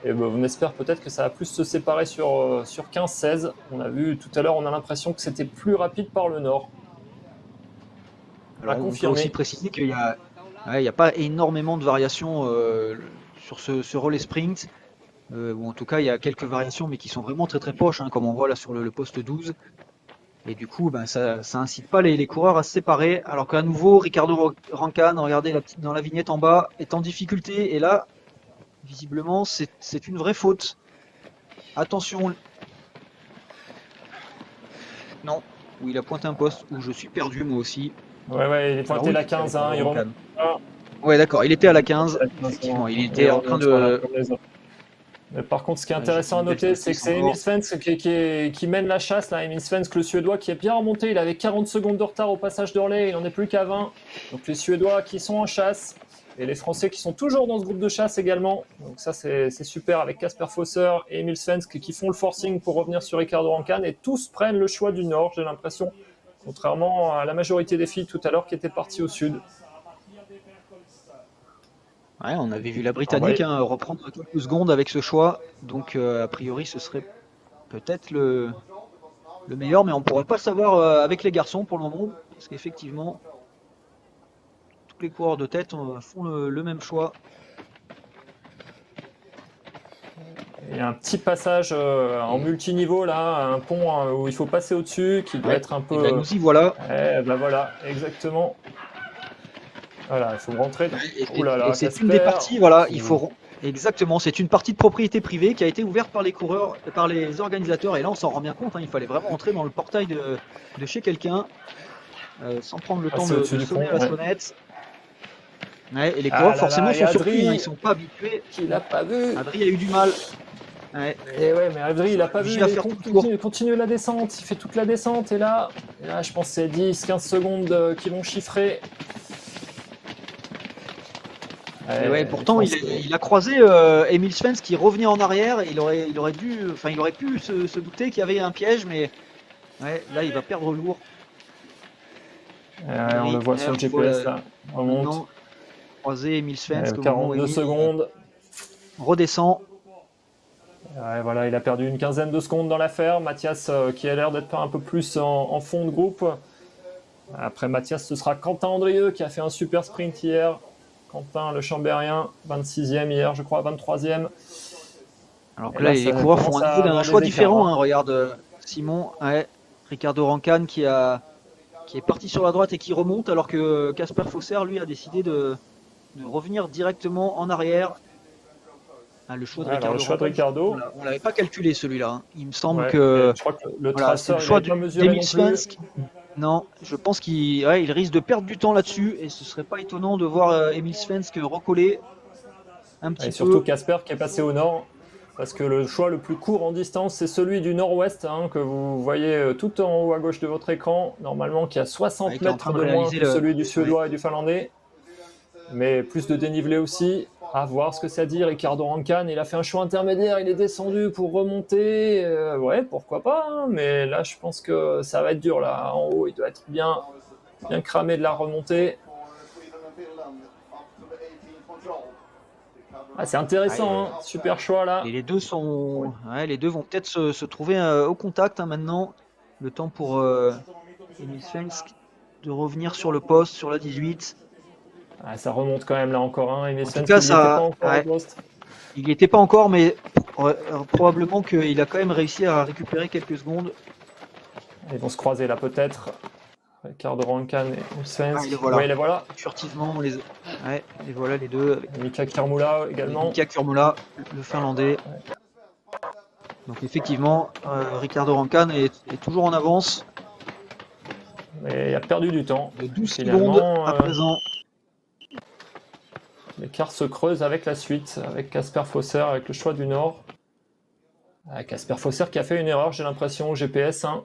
Et on espère peut-être que ça va plus se séparer sur 15-16. On a vu tout à l'heure, on a l'impression que c'était plus rapide par le nord.
Alors, on peut aussi préciser qu'il n'y a pas énormément de variations sur ce relais sprint. Ou en tout cas, il y a quelques variations, mais qui sont vraiment très très proches, hein, comme on voit là sur le poste 12. Et du coup, ça incite pas les coureurs à se séparer. Alors qu'à nouveau, Ricardo Rancan, regardez dans la vignette en bas, est en difficulté. Et là, visiblement, c'est une vraie faute. Attention. Non, où il a pointé un poste, où je suis perdu moi aussi.
Ouais, il est pointé la 15, hein, il remonte.
Ouais, d'accord, il était à la 15. Effectivement, il était en train de...
Mais par contre, ce qui est intéressant à noter, c'est que c'est Emil Svensk qui mène la chasse. Là. Emil Svensk, le Suédois, qui est bien remonté. Il avait 40 secondes de retard au passage d'Orlais. Il n'en est plus qu'à 20. Donc les Suédois qui sont en chasse. Et les Français qui sont toujours dans ce groupe de chasse également. Donc ça, c'est super avec Casper Fosser et Emil Svensk qui font le forcing pour revenir sur Ricardo Rancan. Et tous prennent le choix du Nord, j'ai l'impression. Contrairement à la majorité des filles tout à l'heure qui étaient parties au Sud.
Ouais, on avait vu la Britannique reprendre quelques secondes avec ce choix, donc a priori ce serait peut-être le meilleur, mais on ne pourra pas savoir avec les garçons pour le moment, parce qu'effectivement, tous les coureurs de tête font le même choix.
Il y a un petit passage en multiniveau là, un pont où il faut passer au-dessus, qui doit être un peu...
Et nous y voilà.
Voilà, exactement. Voilà, il faut rentrer.
Et c'est une des parties, voilà, il faut exactement. C'est une partie de propriété privée qui a été ouverte par les coureurs, par les organisateurs. Et là, on s'en rend bien compte. Hein, il fallait vraiment entrer dans le portail de chez quelqu'un, sans prendre le temps de sonner à la sonnette. Ouais, et les coureurs forcément sont surpris. Hein, ils sont pas habitués.
Il a pas vu.
Adri a eu du mal.
Ouais. Et ouais, mais Adri, il a pas vu. Il continue la descente. Il fait toute la descente. Et là je pense que c'est 10-15 secondes qui vont chiffrer.
Et ouais,
je
pourtant,
pense
il a croisé Emil Svens qui revenait en arrière. Il aurait il aurait pu se douter qu'il y avait un piège, mais ouais, là, il va perdre lourd.
on le voit sur le
On voit
GPS là, on remonte.
maintenant croiser Emil Svens au moment où
42
Emil
secondes.
redescend.
Ouais, voilà, il a perdu une quinzaine de secondes dans l'affaire. Mathias qui a l'air d'être un peu plus en fond de groupe. Après Mathias, ce sera Quentin Andrieux qui a fait un super sprint hier. Quentin le Chambérien, 26e hier, je crois, 23e.
Alors que
Et
là,
là,
les
ça
coureurs font
commence
un
à
coup d'un
avoir
choix
des écarts,
différent.
hein.
Hein. Regarde Simon, ouais, Ricardo Rancan qui est parti sur la droite et qui remonte, alors que Casper Fosser, lui, a décidé de revenir directement en arrière. Ah, le choix de
Ouais, alors le
Ricardo
choix de
Rancan,
Ricardo,
on l'avait pas calculé celui-là. Hein. Il me semble
ouais, et
que
je crois que le
voilà, c'est le
traceur, il
choix
n'avait pas mesuré
d'Emil
non plus.
Svens. Non, je pense il risque de perdre du temps là-dessus et ce serait pas étonnant de voir Emil Svens recoller un petit
Et surtout
peu.
Casper qui est passé au nord, parce que le choix le plus court en distance, c'est celui du nord-ouest, hein, que vous voyez tout en haut à gauche de votre écran, normalement qui a 60
Qui est en train
mètres
de
de moins
réaliser
que celui du
ouais.
suédois et du finlandais, mais plus de dénivelé aussi. À voir ce que ça dit. Ricardo Rancan, il a fait un choix intermédiaire, il est descendu pour remonter. Ouais, pourquoi pas, hein, mais là je pense que ça va être dur. Là, en haut, il doit être bien cramé de la remontée. Ah, c'est intéressant, hein, super choix là.
Et les deux les deux vont peut-être se trouver au contact hein, maintenant. Le temps pour Emil Svens de revenir sur le poste, sur la 18.
Ah, ça remonte quand même là encore, hein. Emil
En tout
Svens
cas,
qui n'y était pas
ça,
encore au poste.
il n'y était pas encore, mais probablement qu'il a quand même réussi à récupérer quelques secondes.
Ils vont se croiser là peut-être. Ricardo Rancan et Svens.
Ah, les voilà.
Ouais, les voilà.
Furtivement, les voilà les deux. Avec
Mika Kirmula également.
Mika Kurmola, le Finlandais. Donc effectivement, Ricardo Rancan est toujours en avance.
Mais il a perdu du temps.
De 12
Finalement,
secondes à présent.
l'écart se creuse avec la suite, avec Casper Fosser, avec le choix du Nord. Casper Fosser qui a fait une erreur, j'ai l'impression, au GPS. Hein.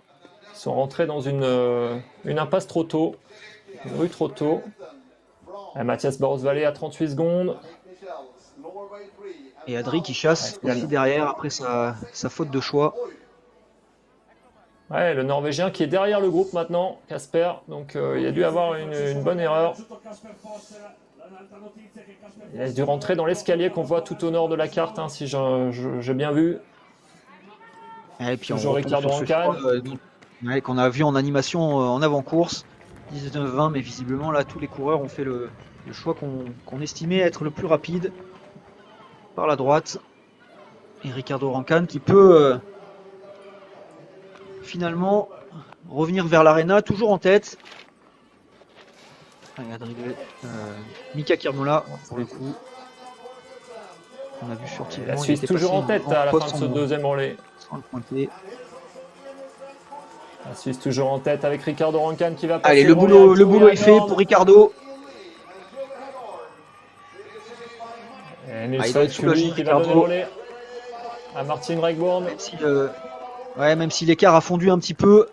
Ils sont rentrés dans une impasse trop tôt, une rue trop tôt. Mathias Boros-Vallée à 38 secondes.
Et Adri qui chasse aussi derrière après sa faute de choix.
Ouais, le Norvégien qui est derrière le groupe maintenant, Casper. Donc il a dû avoir une bonne erreur. Il a dû rentrer dans l'escalier qu'on voit tout au nord de la carte, hein, si j'ai bien vu.
Et puis
toujours
on
Ricardo
sur ce
Rancan.
choix qu'on a vu en animation en avant-course. 19-20, mais visiblement là tous les coureurs ont fait le choix qu'on estimait être le plus rapide par la droite. Et Ricardo Rancan qui peut finalement revenir vers l'aréna, toujours en tête. Mika Kirmola pour le coup. On a vu furtivement.
La Suisse toujours en tête à la fin de ce deuxième relais.
Sans le pointer.
La Suisse toujours en tête avec Ricardo Rancan qui va passer.
Allez, le boulot est fait pour Ricardo.
Et Nilsson qui va donner le relais à Martin Regborn.
Même si l'écart a fondu un petit peu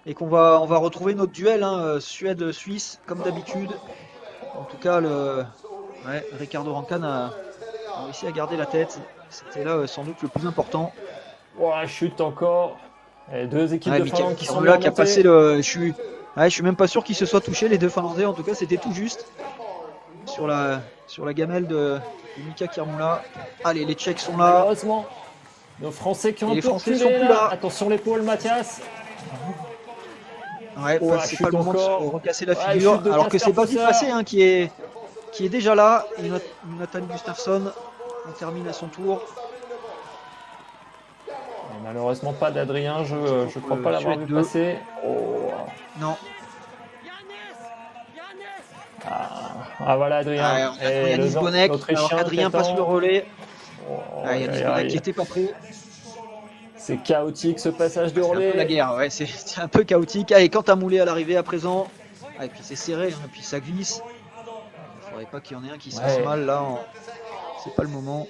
et on va retrouver notre duel hein, Suède-Suisse comme d'habitude. En tout cas, Ricardo Rancan a réussi à garder la tête. C'était là sans doute le plus important.
Chute encore. Et deux équipes de Finlande qui sont
là qui a passé je suis même pas sûr qu'ils se soient touchés les deux Finlandais. En tout cas, c'était tout juste sur la gamelle de Mika Kirmola. Allez, les Tchèques sont là.
Malheureusement, nos Français qui ont un peu reculé
sont plus là.
Attention l'épaule, Mathias.
C'est pas le moment de se recasser la figure. Alors que c'est Bobby Passé hein, qui est déjà là. Et Nathan Gustafsson termine à son tour.
Et malheureusement pas d'Adrien, je crois pas l'avoir vu passer.
Non.
Voilà Adrien.
Yanis Bonek, alors Adrien passe le relais. Yanis Bonek qui était pas prêt.
C'est chaotique ce passage de relais.
C'est un peu la guerre, c'est un peu chaotique. Allez, Quentin Moulet à l'arrivée à présent. Et puis c'est serré, et puis ça glisse. Il faudrait pas qu'il y en ait un qui se fasse mal là. C'est pas le moment.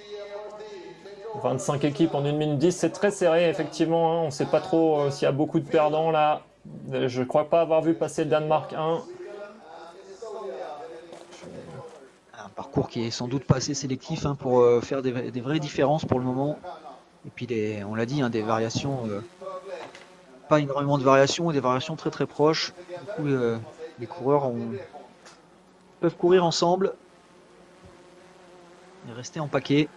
25 équipes en 1 minute 10, c'est très serré effectivement. Hein. On ne sait pas trop s'il y a beaucoup de perdants là. Je ne crois pas avoir vu passer le Danemark 1.
parcours qui est sans doute pas assez sélectif hein, pour faire des vraies différences pour le moment. Et puis on l'a dit, hein, des variations, pas énormément de variations, des variations très très proches. Du coup, les coureurs peuvent courir ensemble et rester en paquet.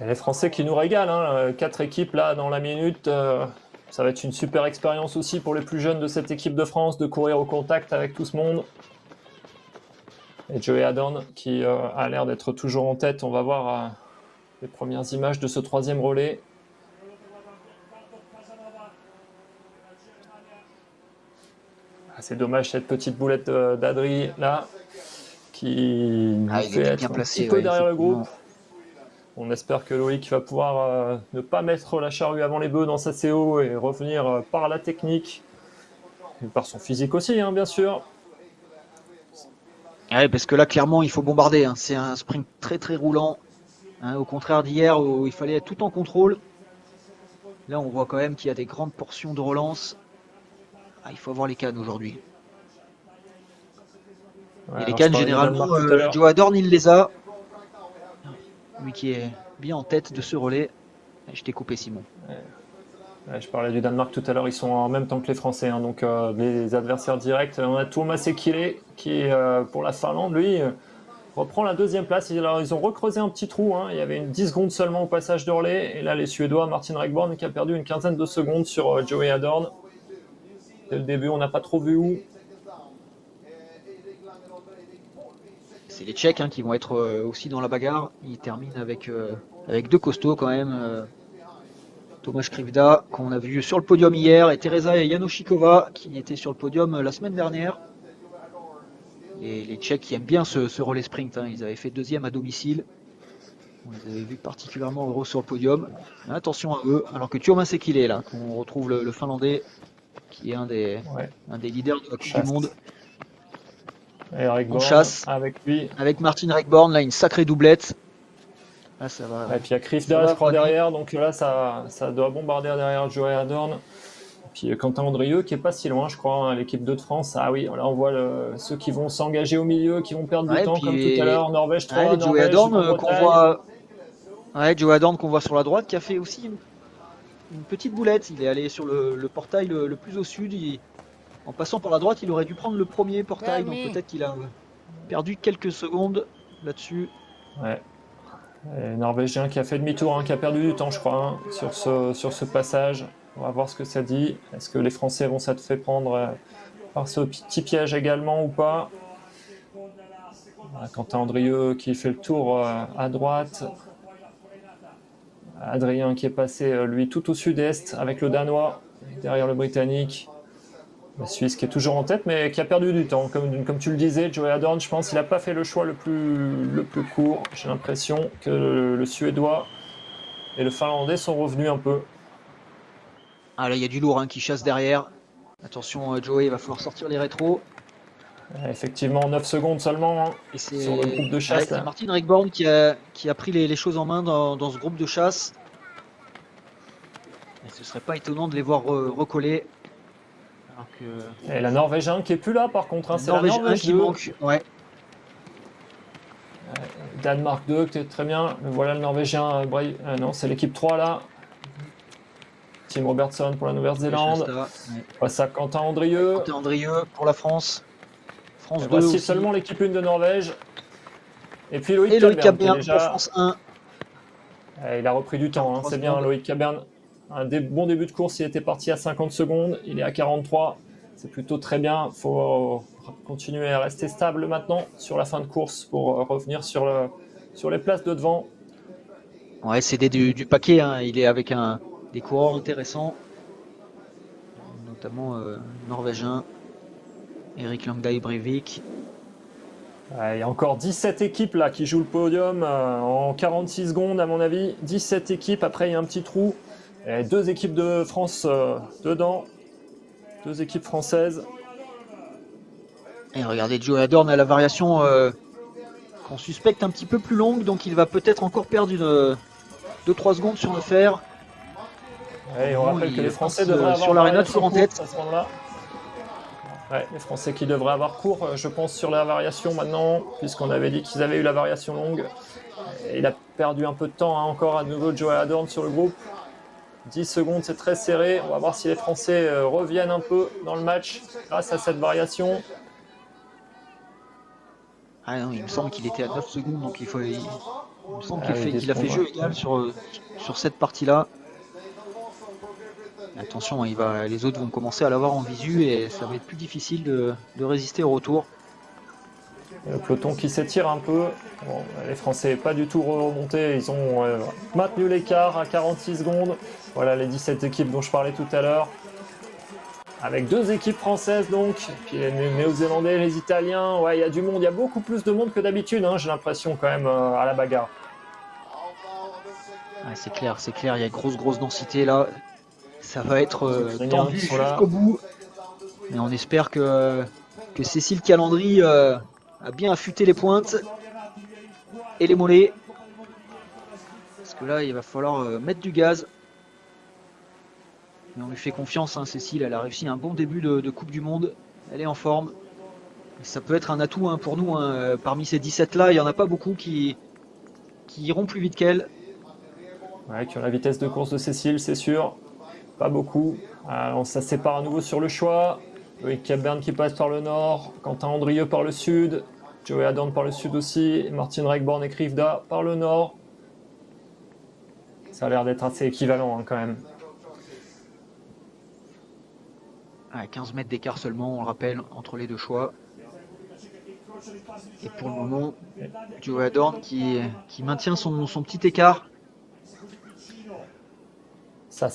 Et les Français qui nous régalent, hein, 4 équipes là dans la minute. Ça va être une super expérience aussi pour les plus jeunes de cette équipe de France de courir au contact avec tout ce monde. Et Joey Adorn qui a l'air d'être toujours en tête. On va voir les premières images de ce 3e relais. C'est dommage cette petite boulette d'Adri là qui nous fait être un petit peu derrière le groupe. On espère que Loïc va pouvoir ne pas mettre la charrue avant les bœufs dans sa CO et revenir par la technique et par son physique aussi, hein, bien sûr.
Ouais, parce que là, clairement, il faut bombarder. Hein. C'est un sprint très très roulant. Hein, au contraire d'hier où il fallait être tout en contrôle. Là, on voit quand même qu'il y a des grandes portions de relance. Ah, il faut avoir les cannes aujourd'hui.
Ouais,
et les cannes, généralement, Joe Adorn, il les a. Lui qui est bien en tête de ce relais. Je t'ai coupé, Simon.
Ouais, je parlais du Danemark tout à l'heure, ils sont en même temps que les Français. Hein, donc les adversaires directs, on a Thomas Sekile qui, pour la Finlande, lui, reprend la 2e place. Alors, ils ont recreusé un petit trou. Hein, il y avait 10 secondes seulement au passage de relais. Et là, les Suédois, Martin Rekborn qui a perdu une quinzaine de secondes sur Joey Adorn. Dès le début, on n'a pas trop vu où.
C'est les Tchèques hein, qui vont être aussi dans la bagarre. Ils terminent avec 2 costauds quand même. Tomáš Krivda, qu'on a vu sur le podium hier, et Teresa Janošíková, qui était sur le podium la semaine dernière. Et les Tchèques qui aiment bien ce relais sprint. Hein. Ils avaient fait 2e à domicile. On les avait vus particulièrement heureux sur le podium. Mais attention à eux, alors que Tuomas Sekile, là, qu'on retrouve le Finlandais, qui est un des leaders de la Coupe du Monde.
Et
en chasse,
avec lui.
Avec Martin Rekborn, là, une sacrée doublette. Là, ça va.
Et puis il y a Krivda, je crois, derrière. Donc là, ça doit bombarder derrière Joey Adorn. Et puis Quentin Andrieux, qui est pas si loin, je crois, hein, l'équipe de France. Ah oui, là, on voit ceux qui vont s'engager au milieu, qui vont perdre du temps, comme tout à l'heure. Norvège 3,
Joey Adorn qu'on voit. Joey Adorn qu'on voit sur la droite, qui a fait aussi une petite boulette. Il est allé sur le portail le plus au sud. En passant par la droite, il aurait dû prendre le premier portail. Donc peut-être qu'il a perdu quelques secondes là-dessus.
Ouais. Et Norvégien qui a fait demi-tour, hein, qui a perdu du temps, je crois, hein, sur ce passage. On va voir ce que ça dit. Est-ce que les Français vont s'être fait prendre par ce petit piège également ou pas? Quentin Andrieux qui fait le tour à droite. Adrien qui est passé, lui, tout au sud-est avec le Danois, derrière le Britannique. Le Suisse qui est toujours en tête, mais qui a perdu du temps. Comme tu le disais, Joey Adorn, je pense qu'il n'a pas fait le choix le plus court. J'ai l'impression que le Suédois et le Finlandais sont revenus un peu.
Ah là, il y a du lourd hein, qui chasse derrière. Attention, Joey, il va falloir sortir les rétros.
Effectivement, 9 secondes seulement hein, sur le groupe de chasse.
C'est Martin Rekborn qui a pris les choses en main dans ce groupe de chasse. Et ce serait pas étonnant de les voir recoller.
Et la Norvégien qui est plus là par contre, hein,
c'est la Norvège qui manque. Ouais.
Danemark 2, très bien. Mais voilà le Norvégien. Non, c'est l'équipe 3 là. Tim Robertson pour la Nouvelle-Zélande. Passe à Quentin Andrieux.
Quentin Andrieux pour la France. France 2
voici
aussi.
Seulement l'équipe 1 de Norvège. Et puis Loïc
Cabern
déjà...
pour France 1.
Il a repris du temps, hein, c'est bien Loïc Cabern. Bon début de course, il était parti à 50 secondes, il est à 43. C'est plutôt très bien, il faut continuer à rester stable maintenant sur la fin de course pour revenir sur les places de devant.
Ouais, c'est du paquet, hein. Il est avec des coureurs intéressants, notamment norvégien, Erik Langdal Breivik.
Il y a encore 17 équipes là qui jouent le podium en 46 secondes à mon avis. 17 équipes, après il y a un petit trou. Et 2 équipes de France dedans. 2 équipes françaises.
Et regardez, Joey Adorn a la variation qu'on suspecte un petit peu plus longue, donc il va peut-être encore perdre 2-3 secondes sur le fer.
Et on rappelle que les Français devraient avoir
sur l'aréna toujours en tête.
À ce moment-là. Ouais, les Français qui devraient avoir cours, je pense, sur la variation maintenant, puisqu'on avait dit qu'ils avaient eu la variation longue. Et il a perdu un peu de temps, hein, encore à nouveau Joe Adorn sur le groupe. 10 secondes, c'est très serré. On va voir si les Français reviennent un peu dans le match grâce à cette variation.
Ah non, il me semble qu'il était à 9 secondes, donc il me semble
Ah oui, 10
qu'il a fait
secondes,
jeu égal sur cette partie-là. Attention, les autres vont commencer à l'avoir en visu et ça va être plus difficile de résister au retour.
Le peloton qui s'étire un peu. Bon, les Français pas du tout remontés. Ils ont maintenu l'écart à 46 secondes. Voilà les 17 équipes dont je parlais tout à l'heure. Avec 2 équipes françaises donc, puis les Néo-Zélandais, les Italiens. Ouais, il y a du monde, il y a beaucoup plus de monde que d'habitude, hein, j'ai l'impression quand même à la bagarre.
Ouais, c'est clair, il y a grosse densité là. Ça va être tendu
Là.
jusqu'au bout. Mais on espère que Cécile Calandry a bien affûté les pointes et les mollets. Parce que là, il va falloir mettre du gaz. Mais on lui fait confiance, hein, Cécile. Elle a réussi un bon début de Coupe du Monde. Elle est en forme. Et ça peut être un atout, hein, pour nous, hein. Parmi ces 17 là, il n'y en a pas beaucoup qui iront plus vite qu'elle.
Ouais, qui ont la vitesse de course de Cécile, c'est sûr. Pas beaucoup. Ça se sépare à nouveau sur le choix. Loïc Capbern qui passe par le nord, Quentin Andrieux par le sud, Joey Adorn par le sud aussi, Martin Regborn et Krivda par le nord. Ça a l'air d'être assez équivalent, hein, quand même.
À 15 mètres d'écart seulement, on le rappelle, entre les deux choix. Et pour le moment, Joey Adorn qui maintient son petit écart.
Ça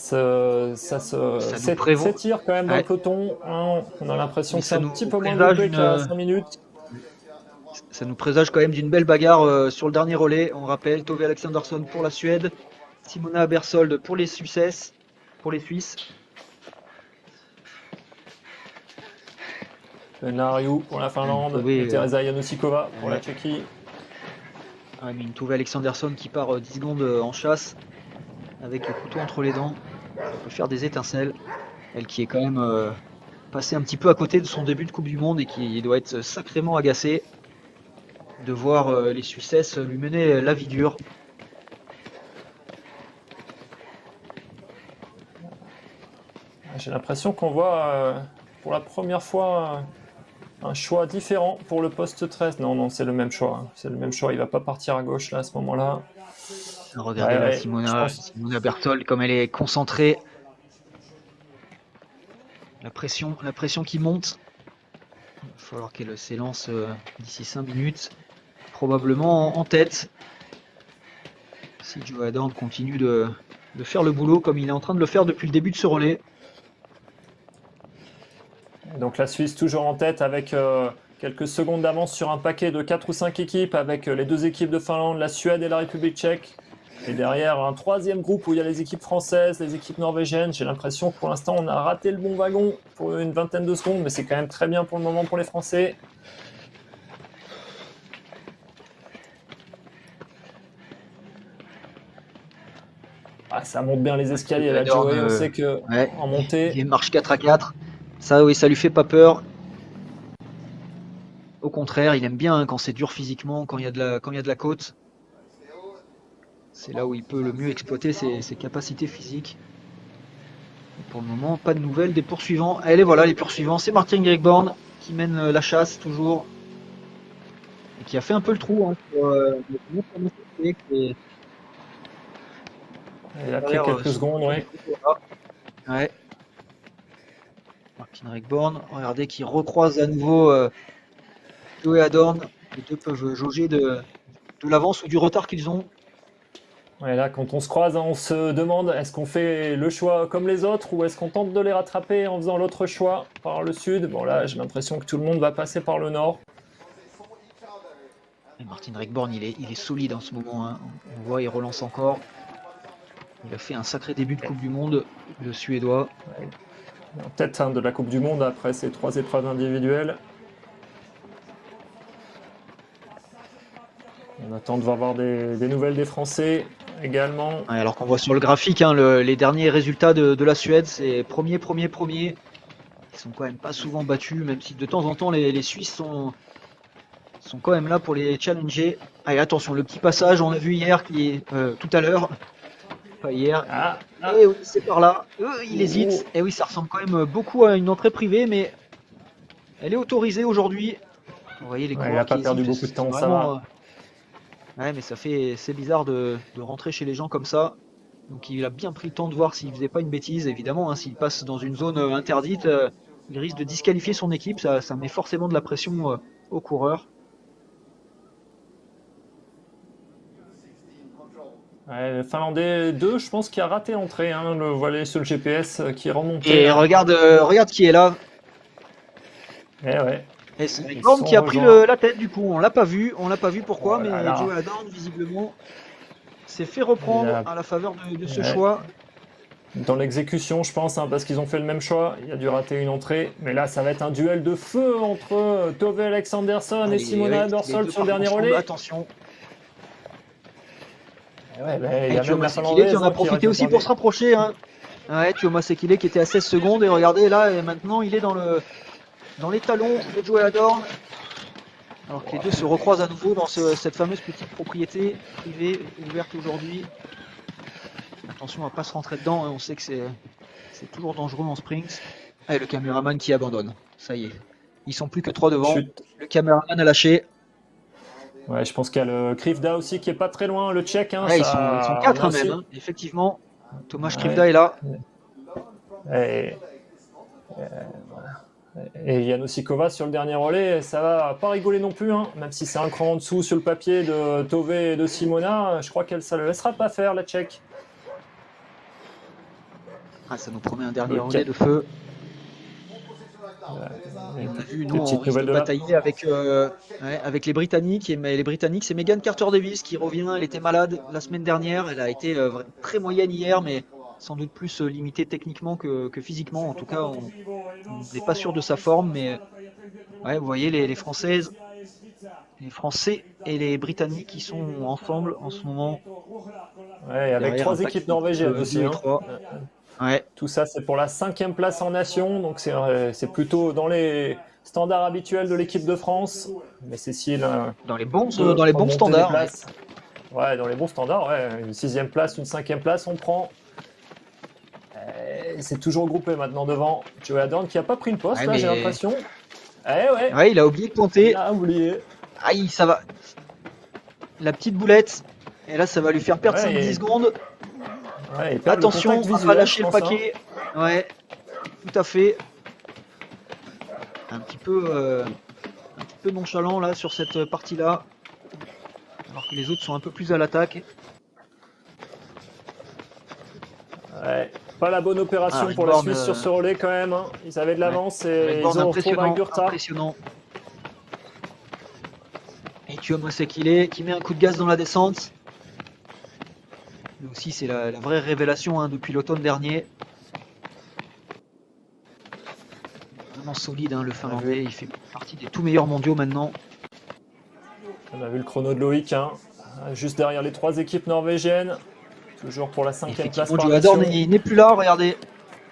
prévaut.
s'étire quand même dans le peloton. Hein. On a l'impression que c'est un petit peu moins groupé qu'il y a 5 minutes.
Ça nous présage quand même d'une belle bagarre sur le dernier relais. On rappelle, Tove Alexandersson pour la Suède, Simona Bersold pour les Suisses.
Nariou pour la Finlande, et Teresa Janosikova pour la Tchéquie.
Mais une Tove Alexandersson qui part 10 secondes en chasse avec le couteau entre les dents. Ça peut faire des étincelles. Elle qui est quand même passée un petit peu à côté de son début de Coupe du Monde et qui doit être sacrément agacée de voir les Suissesses lui mener la vie dure.
J'ai l'impression qu'on voit pour la première fois un choix différent pour le poste 13. Non, c'est le même choix. Hein. C'est le même choix. Il va pas partir à gauche là à ce moment-là.
Regardez là, Simona Berthold, comme elle est concentrée. La pression qui monte. Il va falloir qu'elle s'élance d'ici 5 minutes. Probablement en tête. Si Joe Adorn continue de faire le boulot comme il est en train de le faire depuis le début de ce relais.
Donc la Suisse toujours en tête avec quelques secondes d'avance sur un paquet de 4 ou 5 équipes avec les 2 équipes de Finlande, la Suède et la République tchèque. Et derrière un 3e groupe où il y a les équipes françaises, les équipes norvégiennes. J'ai l'impression que pour l'instant on a raté le bon wagon pour une vingtaine de secondes, mais c'est quand même très bien pour le moment pour les Français. Ça monte bien les escaliers là, Joey, on sait que en montée.
Il marche 4 à 4. Ça, oui, ça lui fait pas peur. Au contraire, il aime bien hein, quand c'est dur physiquement, quand il y a de la côte. C'est là où il peut le mieux exploiter ses capacités physiques. Et pour le moment, pas de nouvelles des poursuivants. Allez, voilà les poursuivants. C'est Martin Regborn qui mène la chasse toujours. Et qui a fait un peu le trou. Hein,
Il a pris quelques secondes, oui.
Ouais. Martin Regborn, regardez qui recroise à nouveau Joey Adorn. Les deux peuvent jauger de l'avance ou du retard qu'ils ont.
Ouais, là, quand on se croise, on se demande est-ce qu'on fait le choix comme les autres ou est-ce qu'on tente de les rattraper en faisant l'autre choix par le sud. Bon, là, j'ai l'impression que tout le monde va passer par le nord.
Et Martin Regborn, il est solide en ce moment. Hein. On voit, il relance encore. Il a fait un sacré début de Coupe du Monde, le Suédois.
Ouais. En tête de la Coupe du Monde après ces 3 épreuves individuelles. On attend de voir des nouvelles des Français également.
Ouais, alors qu'on voit sur le graphique hein, les derniers résultats de la Suède, c'est premier. Ils sont quand même pas souvent battus, même si de temps en temps les Suisses sont quand même là pour les challenger. Allez, attention, le petit passage, on a vu hier, qui est tout à l'heure, pas hier.
Ah,
Et oui, c'est par là. Il hésite. Et oui, ça ressemble quand même beaucoup à une entrée privée, mais elle est autorisée aujourd'hui. Vous voyez les
Ouais, il
coureurs
a pas
qui
perdu
hésitent,
beaucoup de temps,
c'est
ça
vraiment,
va.
ouais, mais c'est bizarre de rentrer chez les gens comme ça. Donc il a bien pris le temps de voir s'il faisait pas une bêtise, évidemment. Hein, s'il passe dans une zone interdite, il risque de disqualifier son équipe. Ça met forcément de la pression aux coureurs.
Ouais, le Finlandais 2, je pense qu'il a raté l'entrée. Hein, le voilà sur le GPS qui est remonté.
Et
Hein.
regarde qui est là.
Eh ouais.
Et c'est
Ils
Horn
sont
qui a pris
rejoints.
la tête du coup. On l'a pas vu pourquoi,
Oh là
mais
là.
Joe Adorn visiblement s'est fait
Il
reprendre
a-
à la faveur de ce
ouais.
choix.
Dans l'exécution, je pense, hein, parce qu'ils ont fait le même choix. Il a dû rater une entrée. Mais là, ça va être un duel de feu entre Tove Alexandersson et
Allez,
Simona
ouais, les
Abersol
deux
sur le
partent
dernier
ensemble,
relais.
attention.
Ouais, ben, il y
Et
a même
Tuomas
la
Sekile qui
Finlandaise
en a
qui
profité aussi
récupère
pour
des...
se rapprocher. Hein. Ouais, Tuomas Sekile qui était à 16 secondes et regardez là, et maintenant il est dans les talons de Joe Adorn. Alors que les deux se recroisent à nouveau dans cette fameuse petite propriété privée ouverte aujourd'hui. Attention à pas se rentrer dedans, hein, on sait que c'est toujours dangereux en sprint. Et le caméraman qui abandonne, ça y est. Ils sont plus que 3 devant.
Chute.
Le caméraman a lâché.
Ouais, je pense qu'il y a le Krivda aussi qui est pas très loin, le Tchèque. Hein,
Ouais, ils sont
ça... On
4
a
hein, même,
aussi...
hein. Effectivement. Thomas
Ouais.
Krivda est là.
Et... Et Jan Osikova sur le dernier relais, ça va pas rigoler non plus, hein. Même si c'est un cran en dessous sur le papier de Tove et de Simona, je crois qu'elle ça le laissera pas faire, la Tchèque.
Ah, ça nous promet un dernier
Le
relais de feu.
Ouais.
Et on a vu,
Des
nous, on
petites
risque
nouvelles
de
de là.
batailler avec les Britanniques. Et les Britanniques, c'est Megan Carter-Davis qui revient. Elle était malade la semaine dernière. Elle a été très moyenne hier, mais sans doute plus limitée techniquement que physiquement. En tout cas, on n'est pas sûr de sa forme. Mais ouais, vous voyez, les Françaises, les Français et les Britanniques qui sont ensemble en ce moment.
Ouais, et avec
Derrière,
3
un pack
équipes norvégiennes aussi.
2 et
Hein.
3. Ouais.
Tout ça, c'est pour la 5e place en nation, donc c'est plutôt dans les standards habituels de l'équipe de France. Mais Cécile
Dans les
peut
bons
remonter des
standards. Ouais.
places. Ouais, dans les bons standards, ouais. Une 6e place, une 5e place, on prend. C'est toujours groupé maintenant devant Joe Adorn qui n'a pas pris une poste,
Ouais,
là, j'ai
mais
l'impression. Ouais,
ouais, il a oublié de pointer.
il a oublié.
Aïe, ça va. La petite boulette. Et là, ça va lui faire perdre
Ouais,
5-10 secondes.
Ouais, il perd le
Attention
contact
à
visuel,
pas lâcher
je
le
pense,
paquet. Ouais, tout à fait. Un petit peu nonchalant là sur cette partie-là. Alors que les autres sont un peu plus à l'attaque.
hein. Ouais. Pas la bonne opération
Ah,
pour la
Ringborn,
Suisse sur ce relais quand même. Hein. Ils avaient de l'avance et
Ringborn
ils ont retrouvé avec du retard.
impressionnant. Et Tuomas Sekile qui met un coup de gaz dans la descente. Lui aussi, c'est la vraie révélation hein, depuis l'automne dernier. Vraiment solide, hein, le Finlandais. Il fait partie des tout meilleurs mondiaux maintenant.
On a vu le chrono de Loïc, hein. Juste derrière les 3 équipes norvégiennes. Toujours pour la 5e place
Effectivement,
par
Joe
nation.
Adorn il n'est plus là, regardez.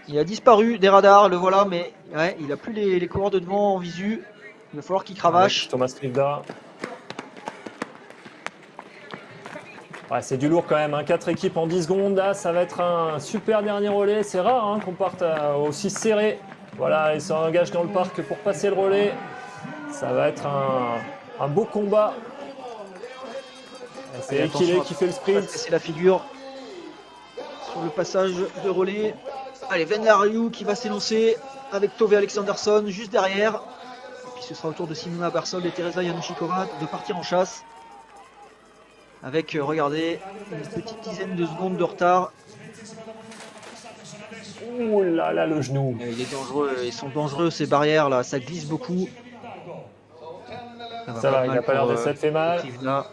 Il a disparu des radars, le voilà, mais ouais, il a plus les coureurs de devant en visu. Il va falloir qu'il cravache.
Avec Thomas Krivda. Ouais, c'est du lourd quand même, hein. 4 équipes en 10 secondes, là, ça va être un super dernier relais. C'est rare hein, qu'on parte aussi serré. Voilà, ils s'engagent dans le parc pour passer le relais. Ça va être un beau combat. C'est
Allez,
Ekile
attention
qui fait le
à pas
sprint.
se casser la figure sur le passage de relais. Allez, Venlariou qui va s'élancer avec Tove Alexandersson juste derrière. Et puis ce sera au tour de Simona Abersol et Teresa Janušíková de partir en chasse. Avec, regardez, une petite dizaine de secondes de retard.
Ouh là là, le genou.
Il est dangereux, ils sont dangereux ces barrières là, ça glisse beaucoup.
Ça va, il
mal
n'a pas l'air
pour,
de s'être fait mal.
Krivda.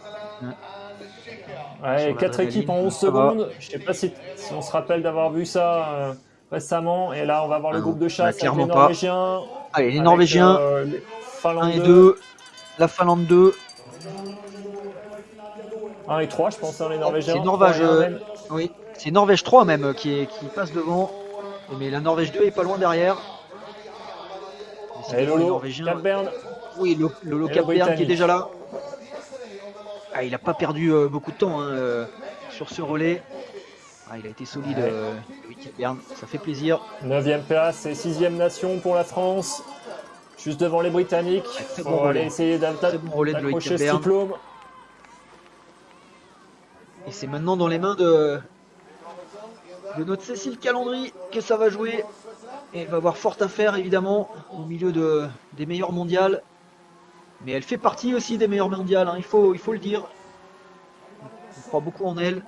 Ouais,
Sur la
4 équipes en
adrénaline,
11
ça va.
secondes. Je sais pas si on se rappelle d'avoir vu ça récemment. Et là, on va voir le
Ah
groupe
non,
de chasse avec
clairement
les
pas.
Norvégiens.
Allez, les
avec,
Norvégiens,
les
1
Finlandais,
et 2, la Finlande 2.
1 et 3, je pense, hein, les Norvégiens.
C'est Norvège,
3 et 1 même.
oui, c'est Norvège 3 même qui passe devant. Mais la Norvège 2 est pas loin derrière.
Et
décidément, les
Lolo,
Norvégiens.
Cap-Bern.
Oui, Lolo
Et le
Cap-Bern qui est
Britannique.
déjà là. Ah, il n'a pas perdu beaucoup de temps hein, sur ce relais. Ah, il a été solide,
Ouais.
Loïc Cap-Bern. Ça fait plaisir.
9e place et 6e nation pour la France. Juste devant les Britanniques.
Ouais, très
Faut
bon relais.
aller essayer
Très bon relais de Loïc
d'accrocher ce
Cap-Bern.
diplôme.
Et c'est maintenant dans les mains de notre Cécile Calandry que ça va jouer. Et elle va avoir fort à faire évidemment au milieu des meilleures mondiales. Mais elle fait partie aussi des meilleures mondiales, hein, il faut le dire. On croit beaucoup en elle.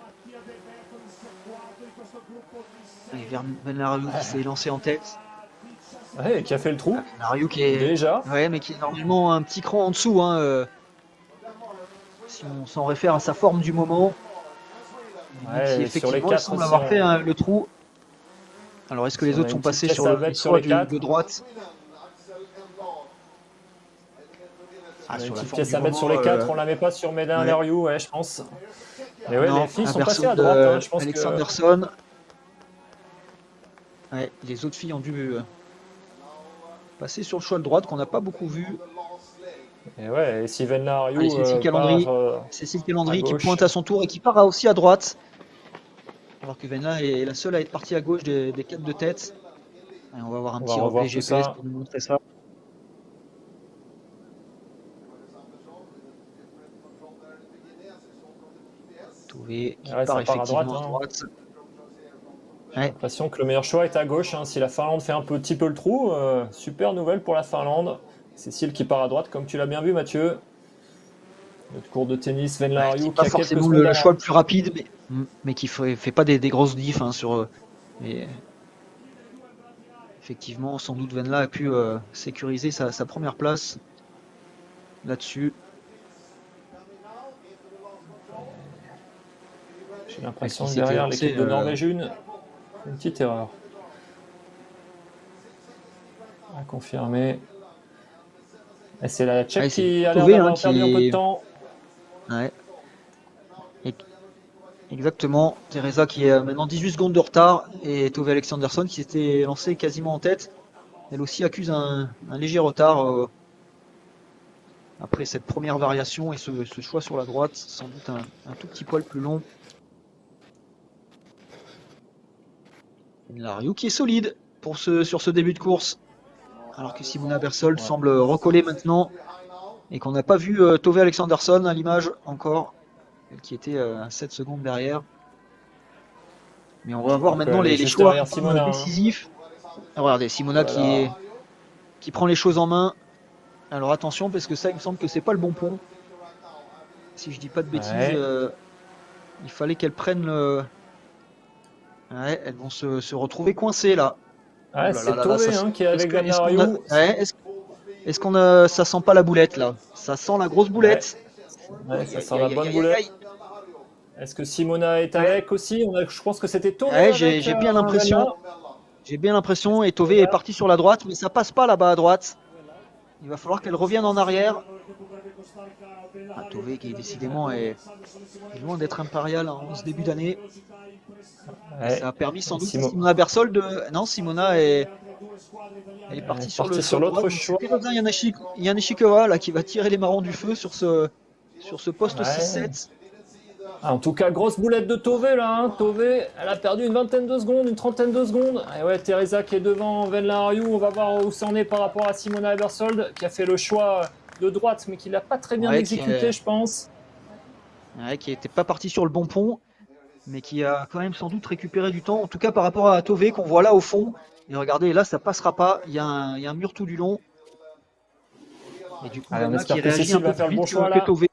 Et Van Lariou qui s'est lancé en tête.
Ouais, qui a fait le trou.
Van Lariou qui est.
Déjà.
Ouais, mais qui est normalement un petit cran en dessous. Hein, si on s'en réfère à sa forme du moment. Même si
Ouais, sur les
effectivement il
4,
semble avoir fait le trou. Alors est-ce que les
Si on a
autres
une
sont
petite
passés
pièce
sur
à
le
mettre sur
choix
les quatre.
de droite?
On a une
sur la
petite
forme
pièce
du
à mettre sur
moment,
les 4, on la met pas sur Médin
ouais.
Leriou, ouais, je pense. Mais ouais,
Non,
les filles sont
Anderson
passées à droite, hein, je pense que.
Alexanderson. Ouais, les autres filles ont dû passer sur le choix de droite qu'on n'a pas beaucoup vu.
Et ouais, et si Van Leriou
Allez, Cécile Calandry,
à
qui
gauche.
pointe à son tour et qui part aussi à droite. Alors que Venla est la seule à être partie à gauche des 4 de tête. Et on va avoir un
On
petit
va revoir
replay
tout
GPS
ça.
pour nous montrer ça. Touvé qui
Ouais,
part
ça part à
effectivement
droite,
à
hein.
droite.
J'ai
Ouais.
l'impression que le meilleur choix est à gauche, hein. Si la Finlande fait un petit peu le trou, super nouvelle pour la Finlande. Cécile qui part à droite, comme tu l'as bien vu, Mathieu. Notre cours de tennis, Van
Ouais,
Lariou
c'est
qui
pas
a quelques
forcément
secondes
le choix le
d'avance.
plus rapide, mais qui fait pas des grosses diffs hein, sur. Mais effectivement, sans doute Venla a pu sécuriser sa première place là-dessus.
J'ai l'impression que
s'était
derrière
lancé,
l'équipe de Norvège, une petite erreur. À confirmer. Et c'est la Tchèque
Ouais, c'est
qui a l'air
Tové, hein,
d'avoir perdu un peu de temps.
Ouais. Et- Exactement. Teresa qui est maintenant 18 secondes de retard et Tove Alexanderson qui s'était lancé quasiment en tête. Elle aussi accuse un léger retard après cette première variation et ce choix sur la droite, sans doute un tout petit poil plus long. Lariou qui est solide sur ce début de course. Alors que Simona Bersold
Ouais.
semble recoller maintenant et qu'on n'a pas vu Tove Alexanderson à l'image encore, elle qui était à 7 secondes derrière. Mais on va voir
Donc,
maintenant
elle est
les
juste
choix
derrière Simona, hein.
décisifs. Regardez, Simona
Voilà.
qui prend les choses en main. Alors attention, parce que ça, il me semble que c'est pas le bon pont. Si je dis pas de bêtises,
Ouais.
il fallait qu'elles prennent le. Ouais, elles vont se retrouver coincées là.
Ouais,
Oh là
c'est
là là là,
Tové hein, qui est
est-ce
avec
que,
Van
est-ce qu'on a,
Lariou.
ouais, est-ce qu'on a, ça sent pas la boulette là? Ça sent la grosse
Ouais.
boulette.
Ouais, ça
Aïe,
sent
aïe,
la
aïe,
bonne
aïe,
boulette.
aïe.
Est-ce que Simona est
Ouais.
avec aussi? Je pense que c'était Tové
Ouais,
avec
j'ai bien
Van
l'impression.
Lariou.
J'ai bien l'impression. Et Tové est parti sur la droite, mais ça passe pas là-bas à droite. Il va falloir qu'elle revienne en arrière. Ah, Tové qui décidément est loin d'être impérial en ce début d'année. Et
Ouais.
ça a permis sans
Et
doute à Simona Bersold de. Non, Simona est partie sur le choix de
l'autre
droite. Donc c'est
choix.
Teresa Yanishikova là qui va tirer les marrons du feu sur ce poste
Ouais.
6-7.
Ah, en tout cas, grosse boulette de Tové là. Hein. Tové, elle a perdu une vingtaine de secondes, une trentaine de secondes. Et ouais, Teresa qui est devant Van Lariou. On va voir où ça en est par rapport à Simona Ebersold qui a fait le choix de droite, mais qui l'a pas très bien
Ouais,
exécuté, je pense.
Ouais, qui n'était pas parti sur le bon pont, mais qui a quand même sans doute récupéré du temps, en tout cas par rapport à Tové qu'on voit là au fond. Et regardez, là ça passera pas, il y a un mur tout du long. Et du coup,
Allez, on
Vanna qui
espère que
réagit un
Cécile
peu
va faire
plus
le bon
vite
choix
que
là.
Tové.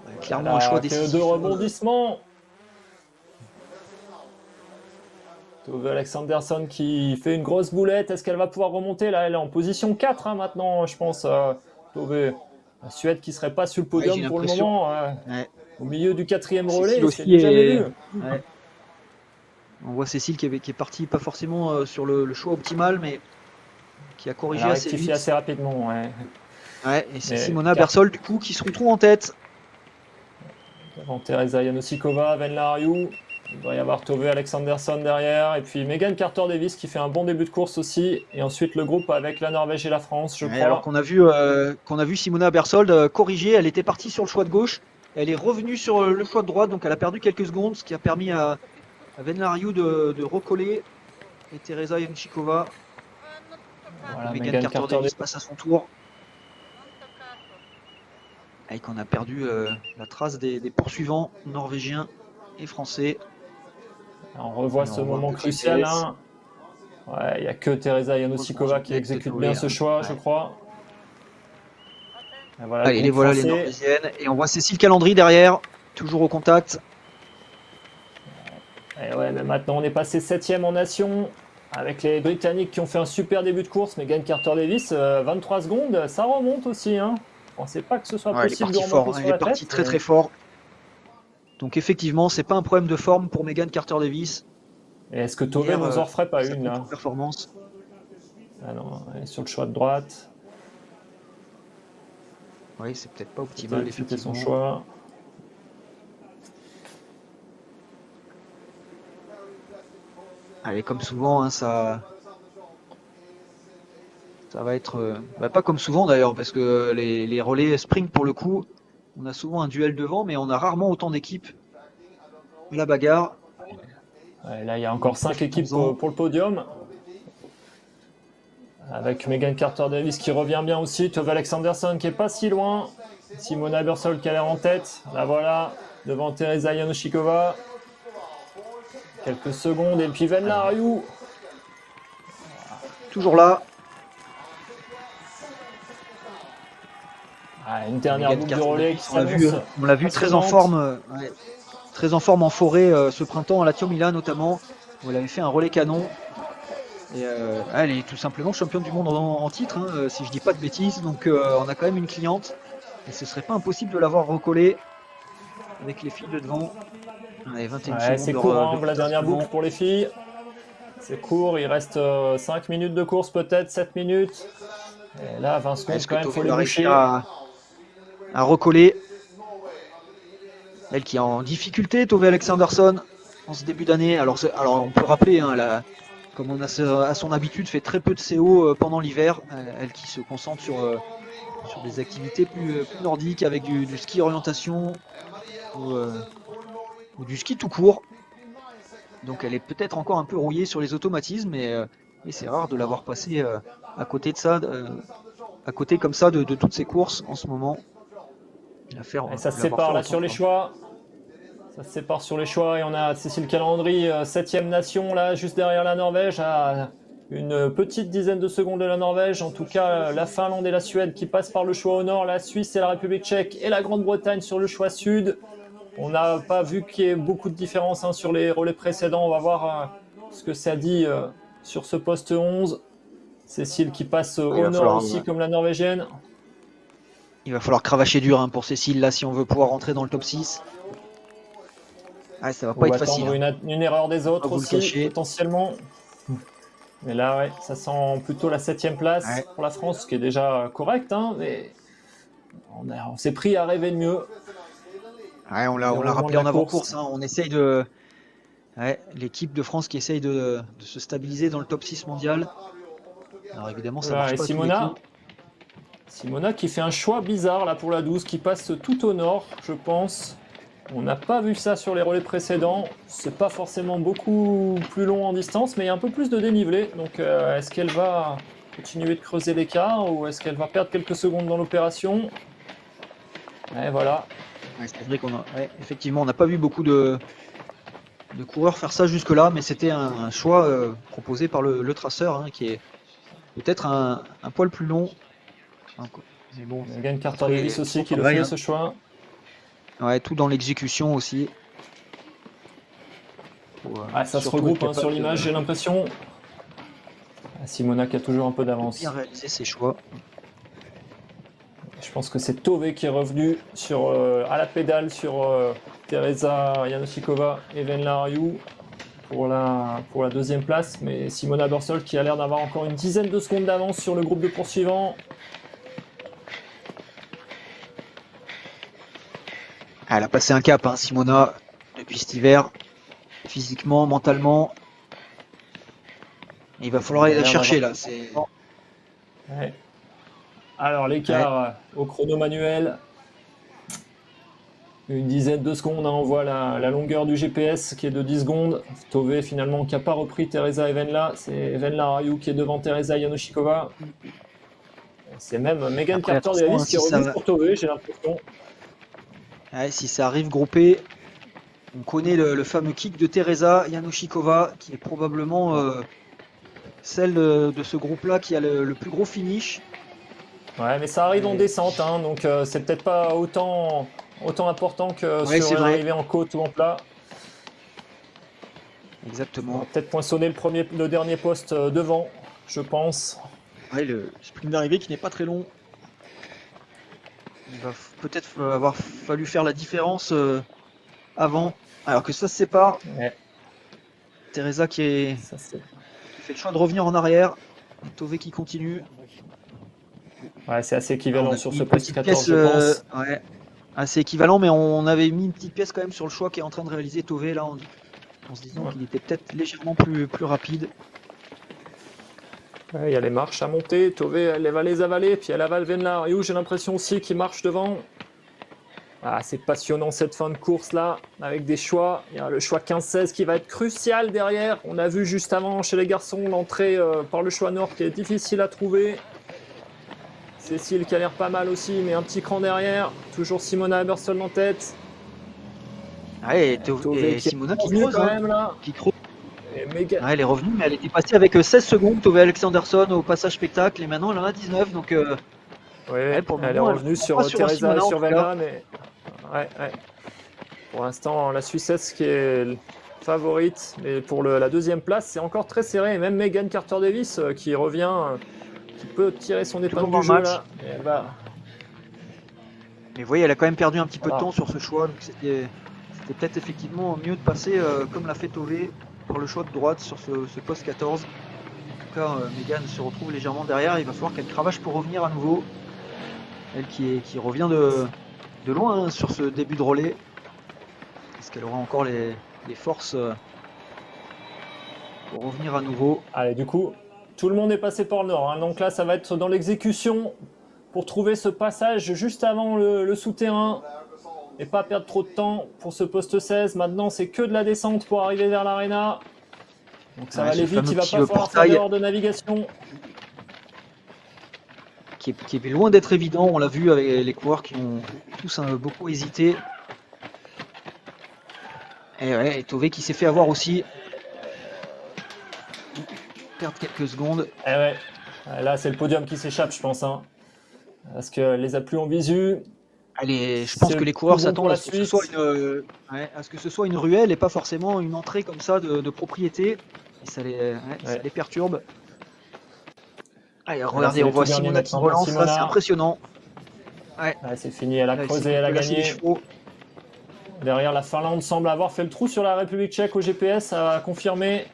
Ouais, clairement un choix
Que
décisif.
deux rebondissements. Tove Alexanderson qui fait une grosse boulette. Est-ce qu'elle va pouvoir remonter là? Elle est en position 4 hein, maintenant, je pense. Tove. La Suède qui serait pas sur le
Ouais, j'ai
podium pour le
l'impression.
moment.
Ouais.
Au milieu du 4e
Cécile
relais, c'est
aussi
du jamais
est.
vu.
Ouais. On voit Cécile qui est partie pas forcément sur le choix optimal, mais qui a
Elle
corrigé
a
assez
rectifié
vite.
assez rapidement. Ouais.
Ouais, et c'est
Mais
Simona Bersold du coup qui se retrouve en tête.
devant Teresa Janosikova, Van Lariou. Il doit y avoir Tove Alexandersson derrière. Et puis Megan Carter-Davis qui fait un bon début de course aussi. Et ensuite le groupe avec la Norvège et la France, je crois.
Alors qu'on a vu Simona Bersold corriger, elle était partie sur le choix de gauche, elle est revenue sur le choix de droite, donc elle a perdu quelques secondes, ce qui a permis à Venlariou de recoller. Et Teresa Yanchikova,
Voilà,
Megan Carter-Davis passe à son tour. Et qu'on a perdu la trace des poursuivants norvégiens et français.
On revoit ce moment crucial. Hein. Ouais, il n'y a que Teresa Yanousikova qui exécute bien ce choix, je crois.
Et voilà, allez, les voilà les norvégiennes. Et on voit Cécile Calandry derrière, toujours au contact.
Et ouais, mais maintenant on est passé 7ème en nation. Avec les Britanniques qui ont fait un super début de course. Megan Carter-Davis, 23 secondes, ça remonte aussi. Hein. Je ne pensais pas que ce soit possible de remonter sur la tête.
Elle est partie très fort. Donc effectivement, c'est pas un problème de forme pour Megan Carter-Davis.
Et est-ce que Tove nous en referait pas une là
performance.
Ah non, elle est sur le choix de droite.
Oui, c'est peut-être pas optimal.
C'était son choix.
Allez, comme souvent, hein, ça va être... pas comme souvent d'ailleurs, parce que les relais sprint pour le coup, on a souvent un duel devant, mais on a rarement autant d'équipes. La bagarre.
Ouais, là, il y a encore 5 équipes pour le podium. Avec Megan Carter-Davis qui revient bien aussi. Tove Alexandersson qui est pas si loin. Simona Bersold qui a l'air en tête. La voilà, devant Teresa Yanousikova. Quelques secondes. Et puis Venlariou.
Toujours là.
Ah, une dernière boucle de relais qui s'annonce.
On l'a vu très en forme. Très en forme en forêt ce printemps à la Tiomila notamment. Où elle avait fait un relais canon. Et elle est tout simplement championne du monde en titre, hein, si je dis pas de bêtises. Donc on a quand même une cliente. Et ce serait pas impossible de l'avoir recollée avec les filles de devant. Allez, 21 secondes.
C'est court pour la dernière boucle pour les filles. C'est court, il reste 5 minutes de course peut-être, 7 minutes. Et là, 20 secondes quand même, il faut les boucher.
À recoller. Elle qui est en difficulté, Tove Alexandersson, en ce début d'année. Alors on peut rappeler, hein, comme on a à son habitude, fait très peu de CO pendant l'hiver. Elle qui se concentre sur des activités plus nordiques avec du ski orientation ou du ski tout court. Donc elle est peut-être encore un peu rouillée sur les automatismes, mais c'est rare de l'avoir passé à côté de ça, à côté comme ça de toutes ces courses en ce moment.
Et ça se sépare là sur les choix. Ça se sépare sur les choix et on a Cécile Calandry, 7ème nation là, juste derrière la Norvège, à une petite dizaine de secondes de la Norvège. En tout cas, la Finlande et la Suède qui passent par le choix au nord, la Suisse et la République tchèque et la Grande-Bretagne sur le choix sud. On n'a pas vu qu'il y ait beaucoup de différence hein, sur les relais précédents. On va voir ce que ça dit sur ce poste 11. Cécile qui passe au nord aussi comme la Norvégienne.
Il va falloir cravacher dur hein, pour Cécile là si on veut pouvoir rentrer dans le top 6. Ah, ça va pas être facile.
Une erreur des autres aussi, potentiellement. Mais là, ouais, ça sent plutôt la 7ème place pour la France, ce qui est déjà correct, hein, mais on s'est pris à rêver de mieux.
Ouais, on l'a rappelé en avant-course. Hein, on essaye de... Ouais, l'équipe de France qui essaye de se stabiliser dans le top 6 mondial. Alors évidemment, ça marche pas.
Simona qui fait un choix bizarre là pour la 12, qui passe tout au nord, je pense. On n'a pas vu ça sur les relais précédents. C'est pas forcément beaucoup plus long en distance, mais il y a un peu plus de dénivelé. Donc est-ce qu'elle va continuer de creuser l'écart ou est-ce qu'elle va perdre quelques secondes dans l'opération? Et voilà.
Ouais, c'est vrai qu'on a, effectivement, on n'a pas vu beaucoup de coureurs faire ça jusque-là, mais c'était un choix proposé par le traceur, hein, qui est peut-être un poil plus long.
Mais bon, Megan Carter-Davis aussi qui le fait ce choix.
Ouais, tout dans l'exécution aussi.
Ça se regroupe hein, sur l'image, j'ai l'impression. Simona qui a toujours un peu d'avance.
Bien réaliser ses choix.
Je pense que c'est Tove qui est revenu à la pédale sur Teresa Yanousikova et Venlariou pour la 2e place. Mais Simona Bersold qui a l'air d'avoir encore une dizaine de secondes d'avance sur le groupe de poursuivants.
Elle a passé un cap, hein, Simona, depuis cet hiver. physiquement, mentalement. Et il va falloir aller la chercher là.
Ouais. Alors l'écart au chrono manuel, une dizaine de secondes, hein, on voit la longueur du GPS qui est de 10 secondes. Tove finalement qui n'a pas repris Teresa et Venla, c'est Venla Rayou qui est devant Teresa Yanoshikova. C'est même Megan
Après,
Carter-Davis
attention,
qui est
si ça
revenue
va-
pour Tove, j'ai l'impression.
Ouais, si ça arrive groupé, on connaît le fameux kick de Teresa Yanoshikova, qui est probablement celle de ce groupe-là qui a le plus gros finish.
Ouais, mais ça arrive en
Ouais.
descente, hein, donc c'est peut-être pas autant important que
Ouais,
sur
c'est
une
vrai.
arrivée en côte ou en plat. On va
Exactement.
peut-être poinçonner le dernier poste devant, je pense.
Ouais, le sprint d'arrivée qui n'est pas très long. Il va peut-être avoir fallu faire la différence avant. Alors que ça se sépare.
Ouais,
Teresa qui
ça c'est.
fait le choix de revenir en arrière. Tove qui continue.
Ouais, c'est assez
On
équivalent
a
sur
mis
ce
une
poste
petite
14,
pièce,
je pense.
ouais, assez équivalent, mais on avait mis une petite pièce quand même sur le choix qu'est en train de réaliser Tove là en se disant
Ouais.
qu'il était peut-être légèrement plus rapide.
Ouais, il y a les marches à monter. Tove, elle va les avaler, puis elle avale Venla Rayou, j'ai l'impression aussi qu'il marche devant. Ah, c'est passionnant cette fin de course là, avec des choix. Il y a le choix 15-16 qui va être crucial derrière. On a vu juste avant chez les garçons l'entrée par le choix nord qui est difficile à trouver. Cécile qui a l'air pas mal aussi, mais un petit cran derrière. Toujours Simona Ebersold en tête.
Ouais,
Tove
et
qui est
Simona qui
revenue
creuse,
quand
hein,
même là.
qui creuse.
Et Megan.
Ouais, elle est revenue, mais elle était passée avec 16 secondes, Tove Alexanderson au passage spectacle, et maintenant elle en a 19, donc
Ouais,
ouais, pour le
elle est
moment elle
revenue
prend pas
sur
sur
Teresa et
Simona en
sur
tout cas.
Venla, mais ouais. Pour l'instant, la Suissesse qui est favorite, mais pour la deuxième place, c'est encore très serré. Et même Megan Carter-Davis qui revient, qui peut tirer son
Toujours
épingle
dans
du
le
jeu
match.
là. Et elle va.
Mais vous voyez, elle a quand même perdu un petit peu de
Voilà.
temps sur ce choix, donc c'était peut-être effectivement mieux de passer comme l'a fait Tove pour le choix de droite sur ce poste 14. En tout cas, Megan se retrouve légèrement derrière, il va falloir qu'elle cravache pour revenir à nouveau. Elle qui revient de loin hein, sur ce début de relais. Est-ce qu'elle aura encore les forces pour revenir à nouveau?
Allez, du coup, tout le monde est passé par le nord, hein. Donc là, ça va être dans l'exécution pour trouver ce passage juste avant le souterrain et pas perdre trop de temps pour ce poste 16. Maintenant, c'est que de la descente pour arriver vers l'aréna. Donc ça
Ouais,
va aller
ce
vite,
fameux
il va
petit
pas falloir faire
portail
d'erreur de navigation.
qui est loin d'être évident. On l'a vu avec les coureurs qui ont tous beaucoup hésité. Et ouais, et Tove qui s'est fait avoir aussi. Perdre quelques secondes.
Eh ouais, là c'est le podium qui s'échappe, je pense, hein. Parce qu'elle les a plus en visu.
Allez, je pense
C'est
que les
plus
coureurs
bon pour
s'attendent
la
à ce que ce soit
suite.
à ce que ce soit une ruelle et pas forcément une entrée comme ça de propriété. Et ça
Ouais.
les perturbe. Allez,
Là,
regardez,
c'est
on
les tout
voit
derniers
Simona qui
maintenant pour
relance là, c'est
Simona.
impressionnant. Ouais,
Ouais, c'est fini, elle a
là, elle
creusé,
s'est
elle a
fait lâcher les
gagné.
chevaux.
Derrière, la Finlande semble avoir fait le trou sur la République tchèque au GPS, ça a confirmé.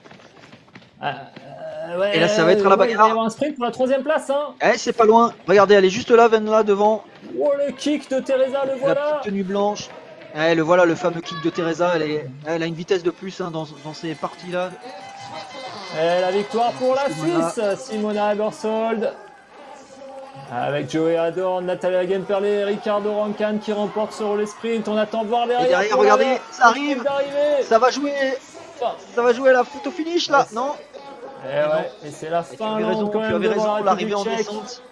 Ouais,
Et là, ça va être à la
il va y
bagarre.
avoir un sprint pour la troisième place, hein.
C'est pas loin. Regardez, elle est juste là, Venla devant.
Oh, le kick de Teresa, le
La petite
voilà.
tenue blanche. Le voilà, le fameux kick de Teresa. Elle a une vitesse de plus hein, dans ces parties-là.
Et la victoire pour la
Simona.
Suisse, Simona Ebersold. Avec Joey Adorn, Natalia Gemperle, Ricardo Rancan qui remporte ce relais sprint. On attend de voir derrière.
Et derrière,
pour
regardez, ça arrive.
d'arrivée.
Ça va jouer. Ça va jouer à la photo finish là,
Ouais,
non?
Et ouais, et c'est la
Et tu avais raison,
Finlande quand même devant la
l'arrivée
République
en
tchèque.
descente.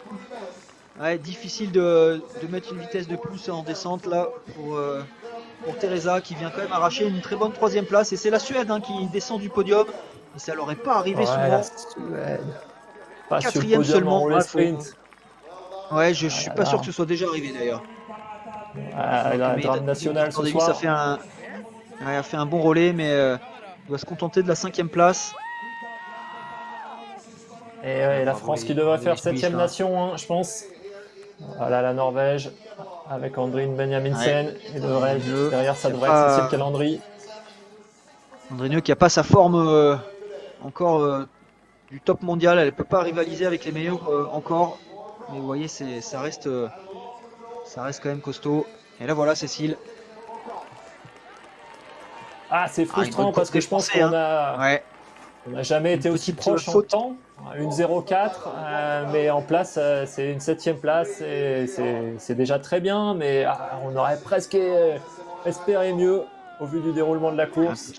Ouais, difficile de mettre une vitesse de plus en descente là pour Teresa qui vient quand même arracher une très bonne troisième place. Et c'est la Suède hein, qui descend du podium. Et ça leur est pas arrivé
Ouais, la
souvent.
Suède. Pas sur le
Quatrième
podium en
seulement.
relais sprint.
Ouais, je suis
là
pas sûr
là.
que ce soit déjà arrivé d'ailleurs.
La drame nationale ce
Davis
soir.
a fait un bon relais, mais il va se contenter de la 5e place.
Et ouais, la
Bravo
France qui
les
devrait faire
Suisses,
7ème
hein.
nation, hein, je pense. Voilà la Norvège avec Andrine Benjaminsen. Et derrière, ça devrait être Cécile Calandry.
André qui n'a pas sa forme encore du top mondial. Elle ne peut pas rivaliser avec les meilleurs encore. Mais vous voyez, ça reste quand même costaud. Et là voilà Cécile.
Ah, c'est
Ah, une bonne
frustrant
course
parce que
des
je pense
Français,
qu'on
hein.
a,
Ouais,
on n'a jamais
une
été aussi
petite
proche en
faute.
temps. Une 0,4, mais en place, c'est une septième place et c'est déjà très bien, mais on aurait presque espéré mieux au vu du déroulement de la course.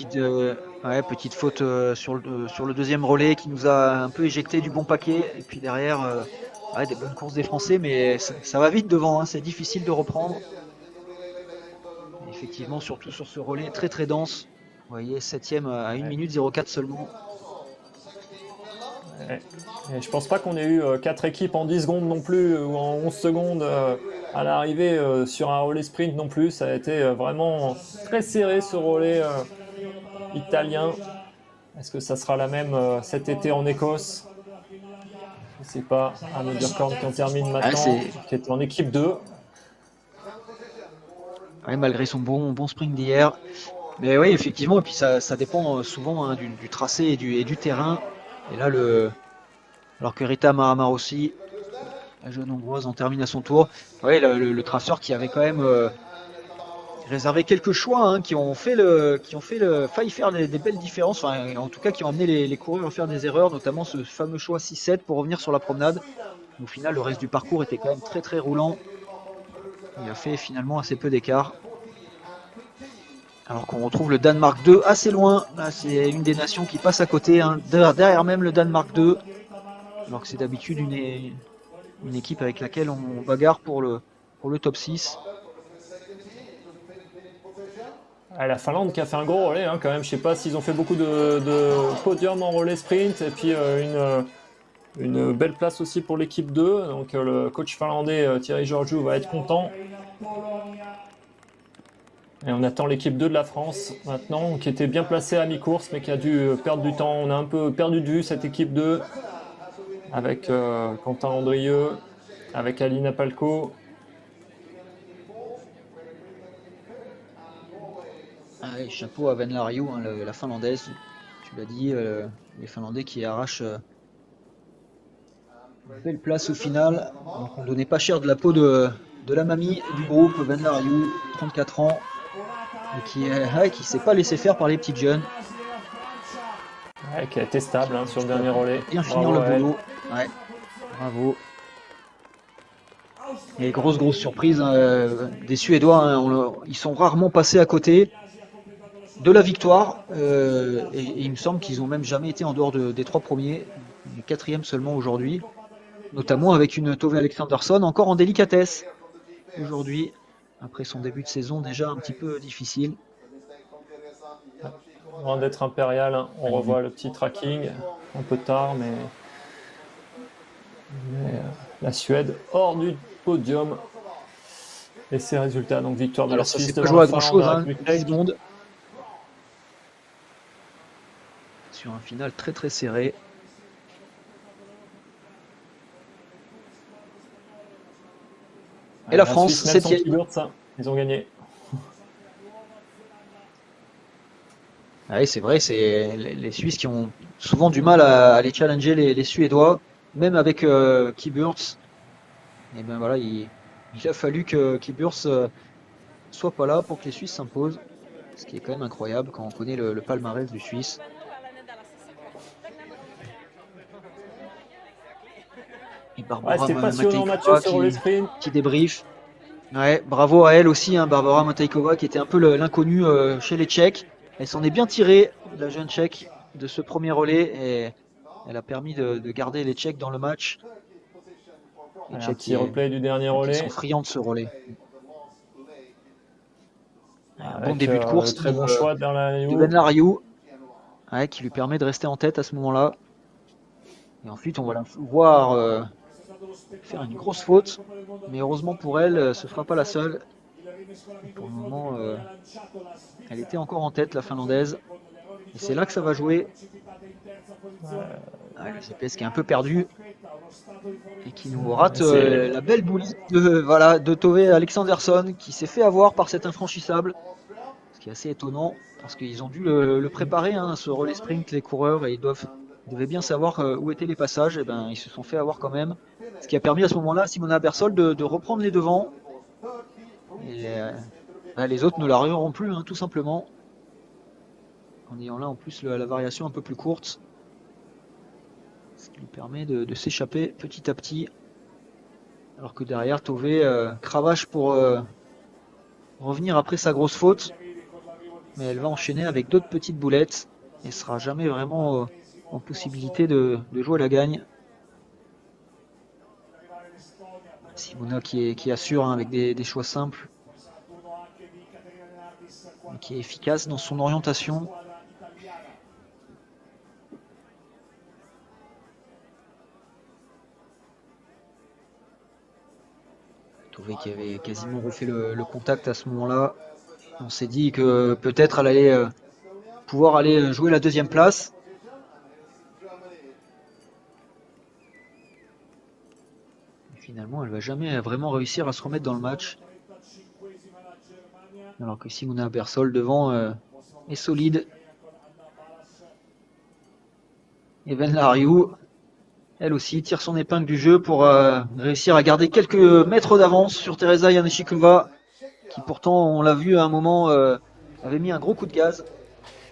Petite faute sur le deuxième relais qui nous a un peu éjecté du bon paquet. Et puis derrière, des bonnes courses des Français, mais ça va vite devant, hein, c'est difficile de reprendre. Et effectivement, surtout sur ce relais très très dense. Vous voyez, septième à 1
Ouais.
minute 04 seulement.
Ouais. Et je pense pas qu'on ait eu 4 équipes en 10 secondes non plus, ou en 11 secondes à l'arrivée sur un relais sprint non plus. Ça a été vraiment très serré ce relais italien. Est-ce que ça sera la même cet été en Écosse? Je sais pas. Arnaud Durkorn qui en termine
Ah,
maintenant, qui est en équipe 2.
malgré son bon sprint d'hier. Mais oui, effectivement, et puis ça dépend souvent, hein, du tracé et du terrain. Et là, alors que Rita Mahamar aussi, la jeune hongroise, en termine à son tour. Oui, le traceur qui avait quand même réservé quelques choix, hein, failli faire des belles différences, enfin, en tout cas qui ont amené les coureurs à faire des erreurs, notamment ce fameux choix 6-7 pour revenir sur la promenade. Au final, le reste du parcours était quand même très très roulant. Il a fait finalement assez peu d'écart. Alors qu'on retrouve le Danemark 2 assez loin. Là, c'est une des nations qui passe à côté, hein, derrière même le Danemark 2. Alors que c'est d'habitude une équipe avec laquelle on bagarre pour le top 6.
Ah, la Finlande qui a fait un gros relais hein, quand même. Je sais pas s'ils ont fait beaucoup de podiums en relais sprint et puis une belle place aussi pour l'équipe 2. Donc le coach finlandais Thierry Georgiou va être content. Et on attend l'équipe 2 de la France maintenant, qui était bien placée à mi-course, mais qui a dû perdre du temps. On a un peu perdu de vue cette équipe 2 avec Quentin Andrieux, avec Alina Palko.
Ah ouais, chapeau à Venlariou, hein, la finlandaise. Tu l'as dit, les Finlandais qui arrachent une belle place au final. Donc on donnait pas cher de la peau de la mamie du groupe, Venlariou, 34 ans, et qui s'est pas laissé faire par les petites jeunes.
Ouais, qui a été stable hein, sur le dernier relais.
Bien finir
Bravo
le
à elle.
boulot. Ouais, bravo. Et grosse surprise, hein, des Suédois, hein, ils sont rarement passés à côté de la victoire. Et il me semble qu'ils ont même jamais été en dehors des trois premiers. Les quatrièmes seulement aujourd'hui. Notamment avec une Tove Alexandersson encore en délicatesse aujourd'hui. Après son début de saison déjà un petit peu difficile.
Loin d'être impérial, hein. On
Allez,
revoit le petit tracking, un peu tard, mais la Suède hors du podium. Et ses résultats, donc victoire de la
alors ça
Suisse
s'est pas
devant
joué
la
à grand
Finlande,
chose,
la
hein,
République
10
tchèque.
secondes. Sur un final très très serré. Et la
La
France,
Suisse, même sans
7e.
Kiburt, ça, ils ont gagné.
Ah oui, c'est vrai, c'est les Suisses qui ont souvent du mal à aller challenger les Suédois, même avec Keyburts. Et ben voilà, il a fallu que Keyburts soit pas là pour que les Suisses s'imposent, ce qui est quand même incroyable quand on connaît le palmarès du Suisse. Et
Ouais,
Barbara
c'était passionnant, Mathieu,
Matejkova
ce relais sprint.
qui débriefe. Ouais, bravo à elle aussi, hein, Barbara Matejkova qui était un peu l'inconnue chez les Tchèques. Elle s'en est bien tirée, la jeune Tchèque, de ce premier relais et elle a permis de garder les Tchèques dans le match. Les
Allez, un
Tchèques
petit replay du dernier
qui sont
relais
friands de ce relais. Un bon
avec
début de
le
course
très bon choix de
de
Berlariou.
Ben Lariou, ouais, qui lui permet de rester en tête à ce moment-là. Et ensuite, on va la voir faire une grosse faute. Mais heureusement pour elle, ce ne sera pas la seule. Et pour le moment, elle était encore en tête, la Finlandaise. Et c'est là que ça va jouer. Ouais, le GPS qui est un peu perdu et qui nous rate
C'est
la belle boulette de Tove Alexandersson qui s'est fait avoir par cet infranchissable. Ce qui est assez étonnant parce qu'ils ont dû le préparer, hein, ce relais sprint, les coureurs, et ils devaient bien savoir où étaient les passages. Et ben, ils se sont fait avoir quand même. Ce qui a permis à ce moment-là à Simona Bersol de reprendre les devants. Et les autres ne l'arriveront plus, hein, tout simplement. en ayant là en plus la variation un peu plus courte, ce qui lui permet de s'échapper petit à petit, alors que derrière Tové cravache pour revenir après sa grosse faute, mais elle va enchaîner avec d'autres petites boulettes et sera jamais vraiment en possibilité de jouer la gagne. Simona qui assure hein, avec des choix simples, et qui est efficace dans son orientation. Tové qui avait quasiment refait le contact à ce moment-là. On s'est dit que peut-être elle allait pouvoir aller jouer la deuxième place. Et finalement, elle va jamais vraiment réussir à se remettre dans le match. Alors que Simona Bersol devant est solide. Et Ben Lariou, elle aussi, tire son épingle du jeu pour réussir à garder quelques mètres d'avance sur Teresa Yanichikova, qui pourtant, on l'a vu à un moment, avait mis un gros coup de gaz.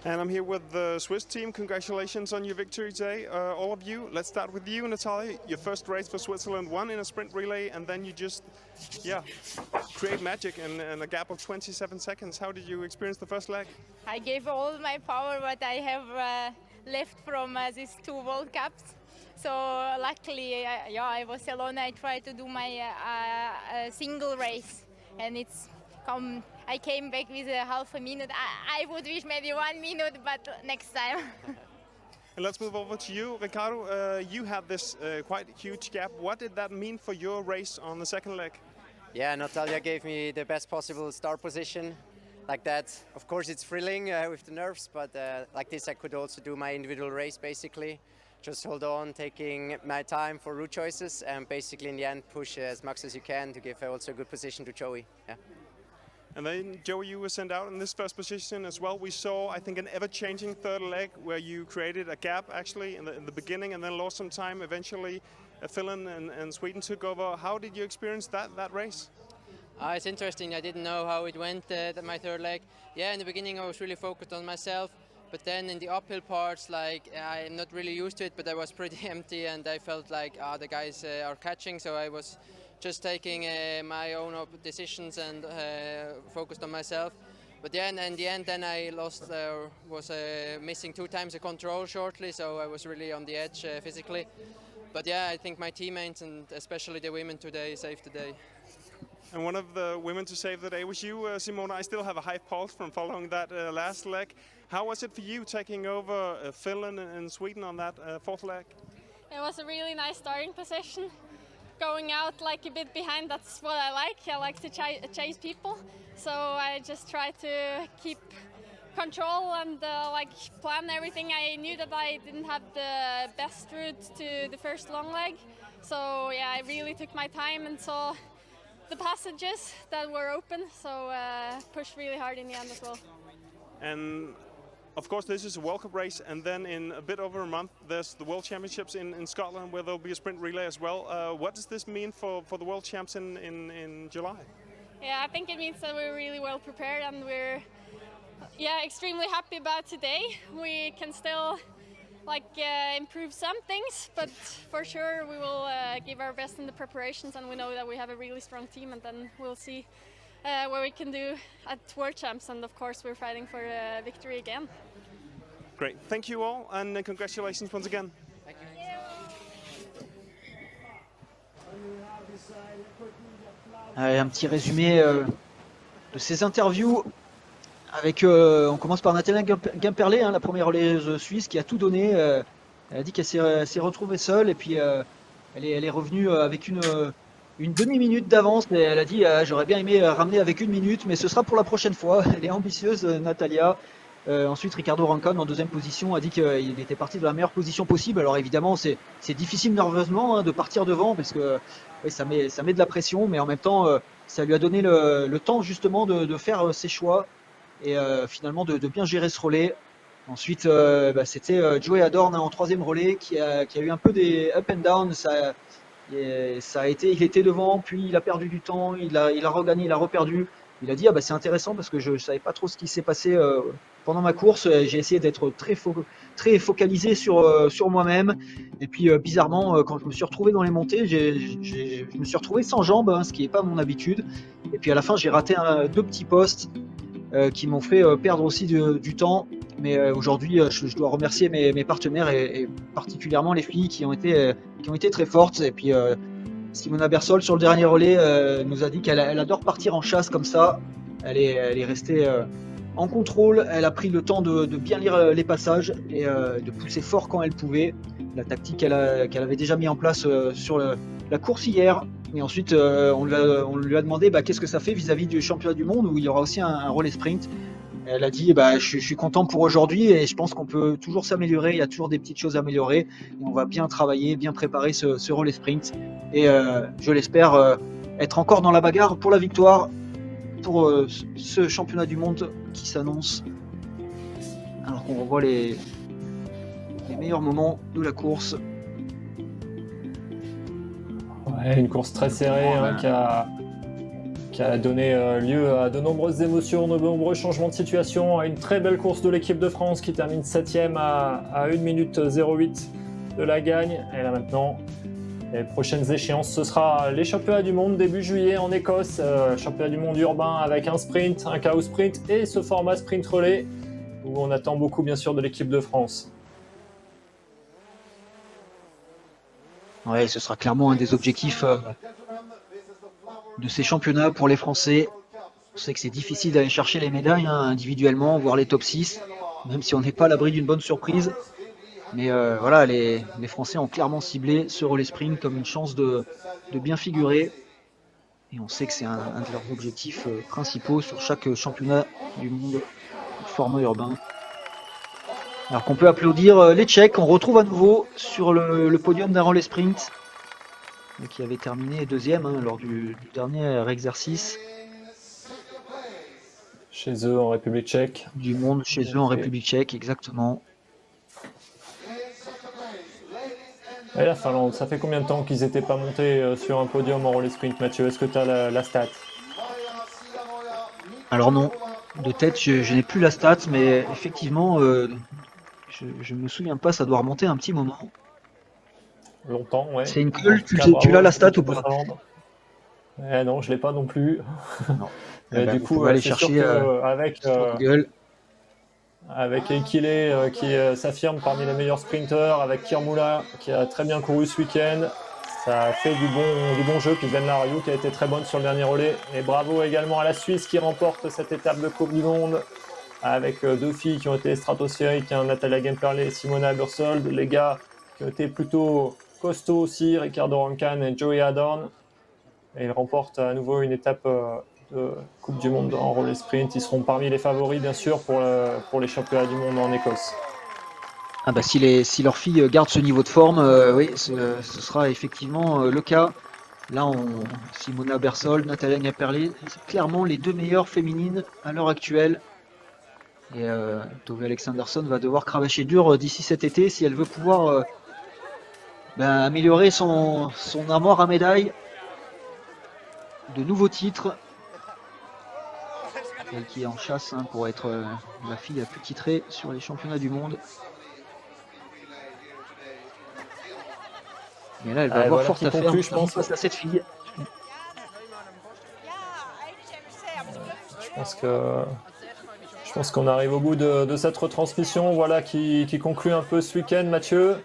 And I'm here with the Swiss team. Congratulations on your victory today, all of you. Let's start with you, Natalia. Your first race for Switzerland won in a sprint relay, and then you just, create magic in a gap of 27 seconds. How did you experience the first leg?
I gave all my power what I have left from these 2 World Cups. So luckily, I was alone. I tried to do my single race, and I came back with a half a minute. I would wish maybe 1 minute, but next time.
And let's move over to you, Ricardo. You had this quite huge gap. What did that mean for your race on the second leg?
Yeah, Natalia gave me the best possible start position. Like that, of course, it's thrilling with the nerves, but like this, I could also do my individual race basically. Just hold on, taking my time for route choices, and basically in the end push as much as you can to give also a good position to Joey. Yeah.
And then, Joey, you were sent out in this first position as well. We saw, I think, an ever-changing third leg where you created a gap, actually, in the beginning and then lost some time. Eventually, Finland and Sweden took over. How did you experience that race?
It's interesting. I didn't know how it went, my third leg. Yeah, in the beginning, I was really focused on myself. But then in the uphill parts, I'm not really used to it, but I was pretty empty, and I felt like the guys are catching, so I was just taking my own decisions and focused on myself. But then in the end, then I lost, was missing 2 times the control shortly, so I was really on the edge physically. But yeah, I think my teammates and especially the women today saved the day.
And one of the women to save the day was you, Simona. I still have a high pulse from following that last leg. How was it for you taking over Finland and Sweden on that fourth leg?
It was a really nice starting position. Going out like a bit behind, that's what I like. I like to chase people. So I just try to keep control and plan everything. I knew that I didn't have the best route to the first long leg. So yeah, I really took my time and saw the passages that were open. So pushed really hard in the end as well.
And of course, this is a World Cup race, and then in a bit over a month, there's the World Championships in Scotland, where there'll be a sprint relay as well. What does this mean for the World Champs in July?
Yeah, I think it means that we're really well prepared, and we're extremely happy about today. We can still improve some things, but for sure we will give our best in the preparations, and we know that we have a really strong team, and then we'll see what we can do at World Champs, and of course we're fighting for a victory again.
Great, thank you all, and congratulations once again.
Thank you.
Allez, un petit résumé de ces interviews avec, on commence par Natalia Gimperlé, hein, la première relaiseuse suisse qui a tout donné. Elle a dit qu'elle s'est retrouvée seule et puis elle est revenue avec une demi-minute d'avance. Et elle a dit j'aurais bien aimé ramener avec 1 minute, mais ce sera pour la prochaine fois. Elle est ambitieuse, Natalia. Ensuite, Ricardo Rancon en deuxième position a dit qu'il était parti de la meilleure position possible. Alors évidemment, c'est difficile nerveusement de partir devant parce que ça met de la pression, mais en même temps, ça lui a donné le temps justement de faire ses choix et finalement de bien gérer ce relais. Ensuite, c'était Joey Adorn en troisième relais qui a eu un peu des up and down. Il était devant, puis il a perdu du temps, il a regagné, il a reperdu. Il a dit, ah bah c'est intéressant parce que je ne savais pas trop ce qui s'est passé pendant ma course. J'ai essayé d'être très focalisé sur moi-même. Et puis bizarrement, quand je me suis retrouvé dans les montées, je me suis retrouvé sans jambes, hein, ce qui n'est pas mon habitude. Et puis à la fin, j'ai raté deux petits postes qui m'ont fait perdre aussi du temps. Mais aujourd'hui, je dois remercier mes partenaires et particulièrement les filles qui ont été très fortes. Et puis Simona Bersol sur le dernier relais nous a dit qu'elle adore partir en chasse comme ça. Elle est restée en contrôle. Elle a pris le temps de bien lire les passages et de pousser fort quand elle pouvait. La tactique qu'elle avait déjà mis en place sur la course hier. Et ensuite, on lui a demandé qu'est-ce que ça fait vis-à-vis du championnat du monde où il y aura aussi un relais sprint. Elle a dit je suis content pour aujourd'hui et je pense qu'on peut toujours s'améliorer, il y a toujours des petites choses à améliorer et on va bien travailler, bien préparer ce relais sprint et je l'espère être encore dans la bagarre pour la victoire pour ce championnat du monde qui s'annonce alors qu'on revoit les meilleurs moments de la course.
Ouais, une course très serrée qui a donné lieu à de nombreuses émotions, de nombreux changements de situation, à une très belle course de l'équipe de France qui termine 7ème à 1 minute 08 de la gagne. Et là maintenant, les prochaines échéances, ce sera les championnats du monde début juillet en Écosse, championnat du monde urbain avec un sprint, un chaos sprint et ce format sprint relais où on attend beaucoup bien sûr de l'équipe de France.
Ouais, ce sera clairement un des objectifs de ces championnats pour les Français. On sait que c'est difficile d'aller chercher les médailles individuellement, voire les top 6, même si on n'est pas à l'abri d'une bonne surprise. Mais voilà, les Français ont clairement ciblé ce relais sprint comme une chance de bien figurer. Et on sait que c'est un de leurs objectifs principaux sur chaque championnat du monde format urbain. Alors qu'on peut applaudir les Tchèques, on retrouve à nouveau sur le podium d'un relais sprint qui avait terminé deuxième lors du dernier exercice.
Chez eux en République tchèque.
Du monde chez eux en République tchèque, exactement.
Et la Finlande, ça fait combien de temps qu'ils n'étaient pas montés sur un podium en relais sprint, Mathieu? Est-ce que tu as la stat?
Alors non, de tête, je n'ai plus la stat, mais effectivement, je me souviens pas, ça doit remonter un petit moment.
Longtemps, ouais.
C'est une colle, tu l'as la stat ou pas?
Non, je l'ai pas non plus.
Non.
Du coup,
aller
c'est
chercher
sûr qu'avec
Google.
Avec Eikile qui s'affirme parmi les meilleurs sprinteurs, avec Kirmula qui a très bien couru ce week-end, ça fait du bon jeu. Puis Ben Lariou qui a été très bonne sur le dernier relais. Et bravo également à la Suisse qui remporte cette étape de Coupe du Monde avec deux filles qui ont été stratosphériques, Natalia Gemperle et Simona Bursold. Les gars qui ont été plutôt costauds aussi, Ricardo Rancan et Joey Adorn. Et ils remportent à nouveau une étape de Coupe du Monde en relais sprint. Ils seront parmi les favoris bien sûr pour les championnats du monde en Écosse.
Ah bah si leurs filles gardent ce niveau de forme, oui, ce sera effectivement le cas. Là, Simona Bersold, Natalia Gemperle, c'est clairement les deux meilleures féminines à l'heure actuelle. Et Tove Alexandersson va devoir cravacher dur d'ici cet été si elle veut pouvoir améliorer son armoire à médailles. De nouveaux titres. Elle qui est en chasse pour être la fille la plus titrée sur les championnats du monde. Mais là, elle va avoir force à faire
je pense,
face à cette fille.
Je pense qu'on arrive au bout de cette retransmission, voilà, qui conclut un peu ce week-end, Mathieu.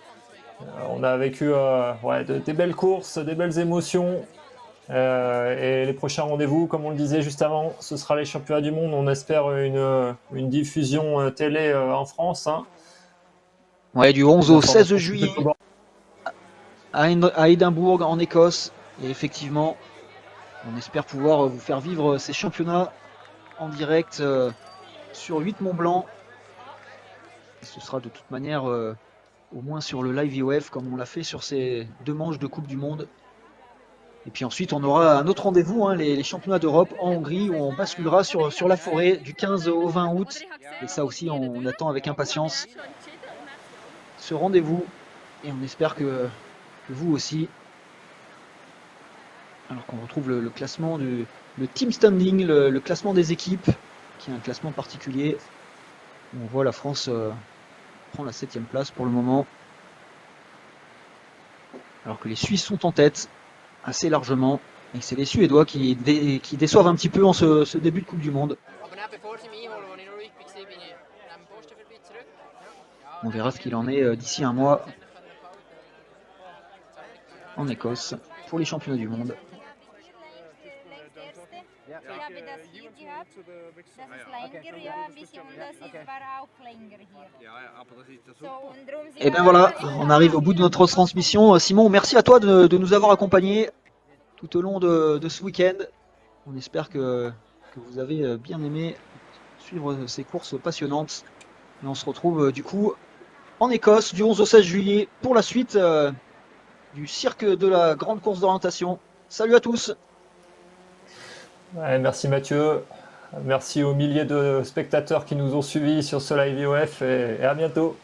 On a vécu des belles courses, des belles émotions. Et les prochains rendez-vous, comme on le disait juste avant, ce sera les championnats du monde. On espère une diffusion télé en France.
Ouais, du 11 au 16 juillet à Édimbourg, en Écosse. Et effectivement, on espère pouvoir vous faire vivre ces championnats en direct sur 8 Mont Blanc. Et ce sera de toute manière au moins sur le live IOF comme on l'a fait sur ces deux manches de Coupe du Monde. Et puis ensuite, on aura un autre rendez-vous, les championnats d'Europe en Hongrie, où on basculera sur la forêt du 15 au 20 août. Et ça aussi, on attend avec impatience ce rendez-vous. Et on espère que vous aussi. Alors qu'on retrouve le classement le team standing, le classement des équipes, qui est un classement particulier. On voit la France prend la 7e place pour le moment. Alors que les Suisses sont en tête, assez largement. Et c'est les Suédois qui déçoivent un petit peu en ce début de Coupe du Monde. On verra ce qu'il en est d'ici un mois en Écosse pour les championnats du monde. Et bien voilà, on arrive au bout de notre transmission. Simon, merci à toi de nous avoir accompagnés tout au long de ce week-end. On espère que vous avez bien aimé suivre ces courses passionnantes. Et on se retrouve du coup en Écosse du 11 au 16 juillet pour la suite du cirque de la grande course d'orientation. Salut à tous!
Ouais, merci Mathieu, merci aux milliers de spectateurs qui nous ont suivis sur ce live IOF et à bientôt.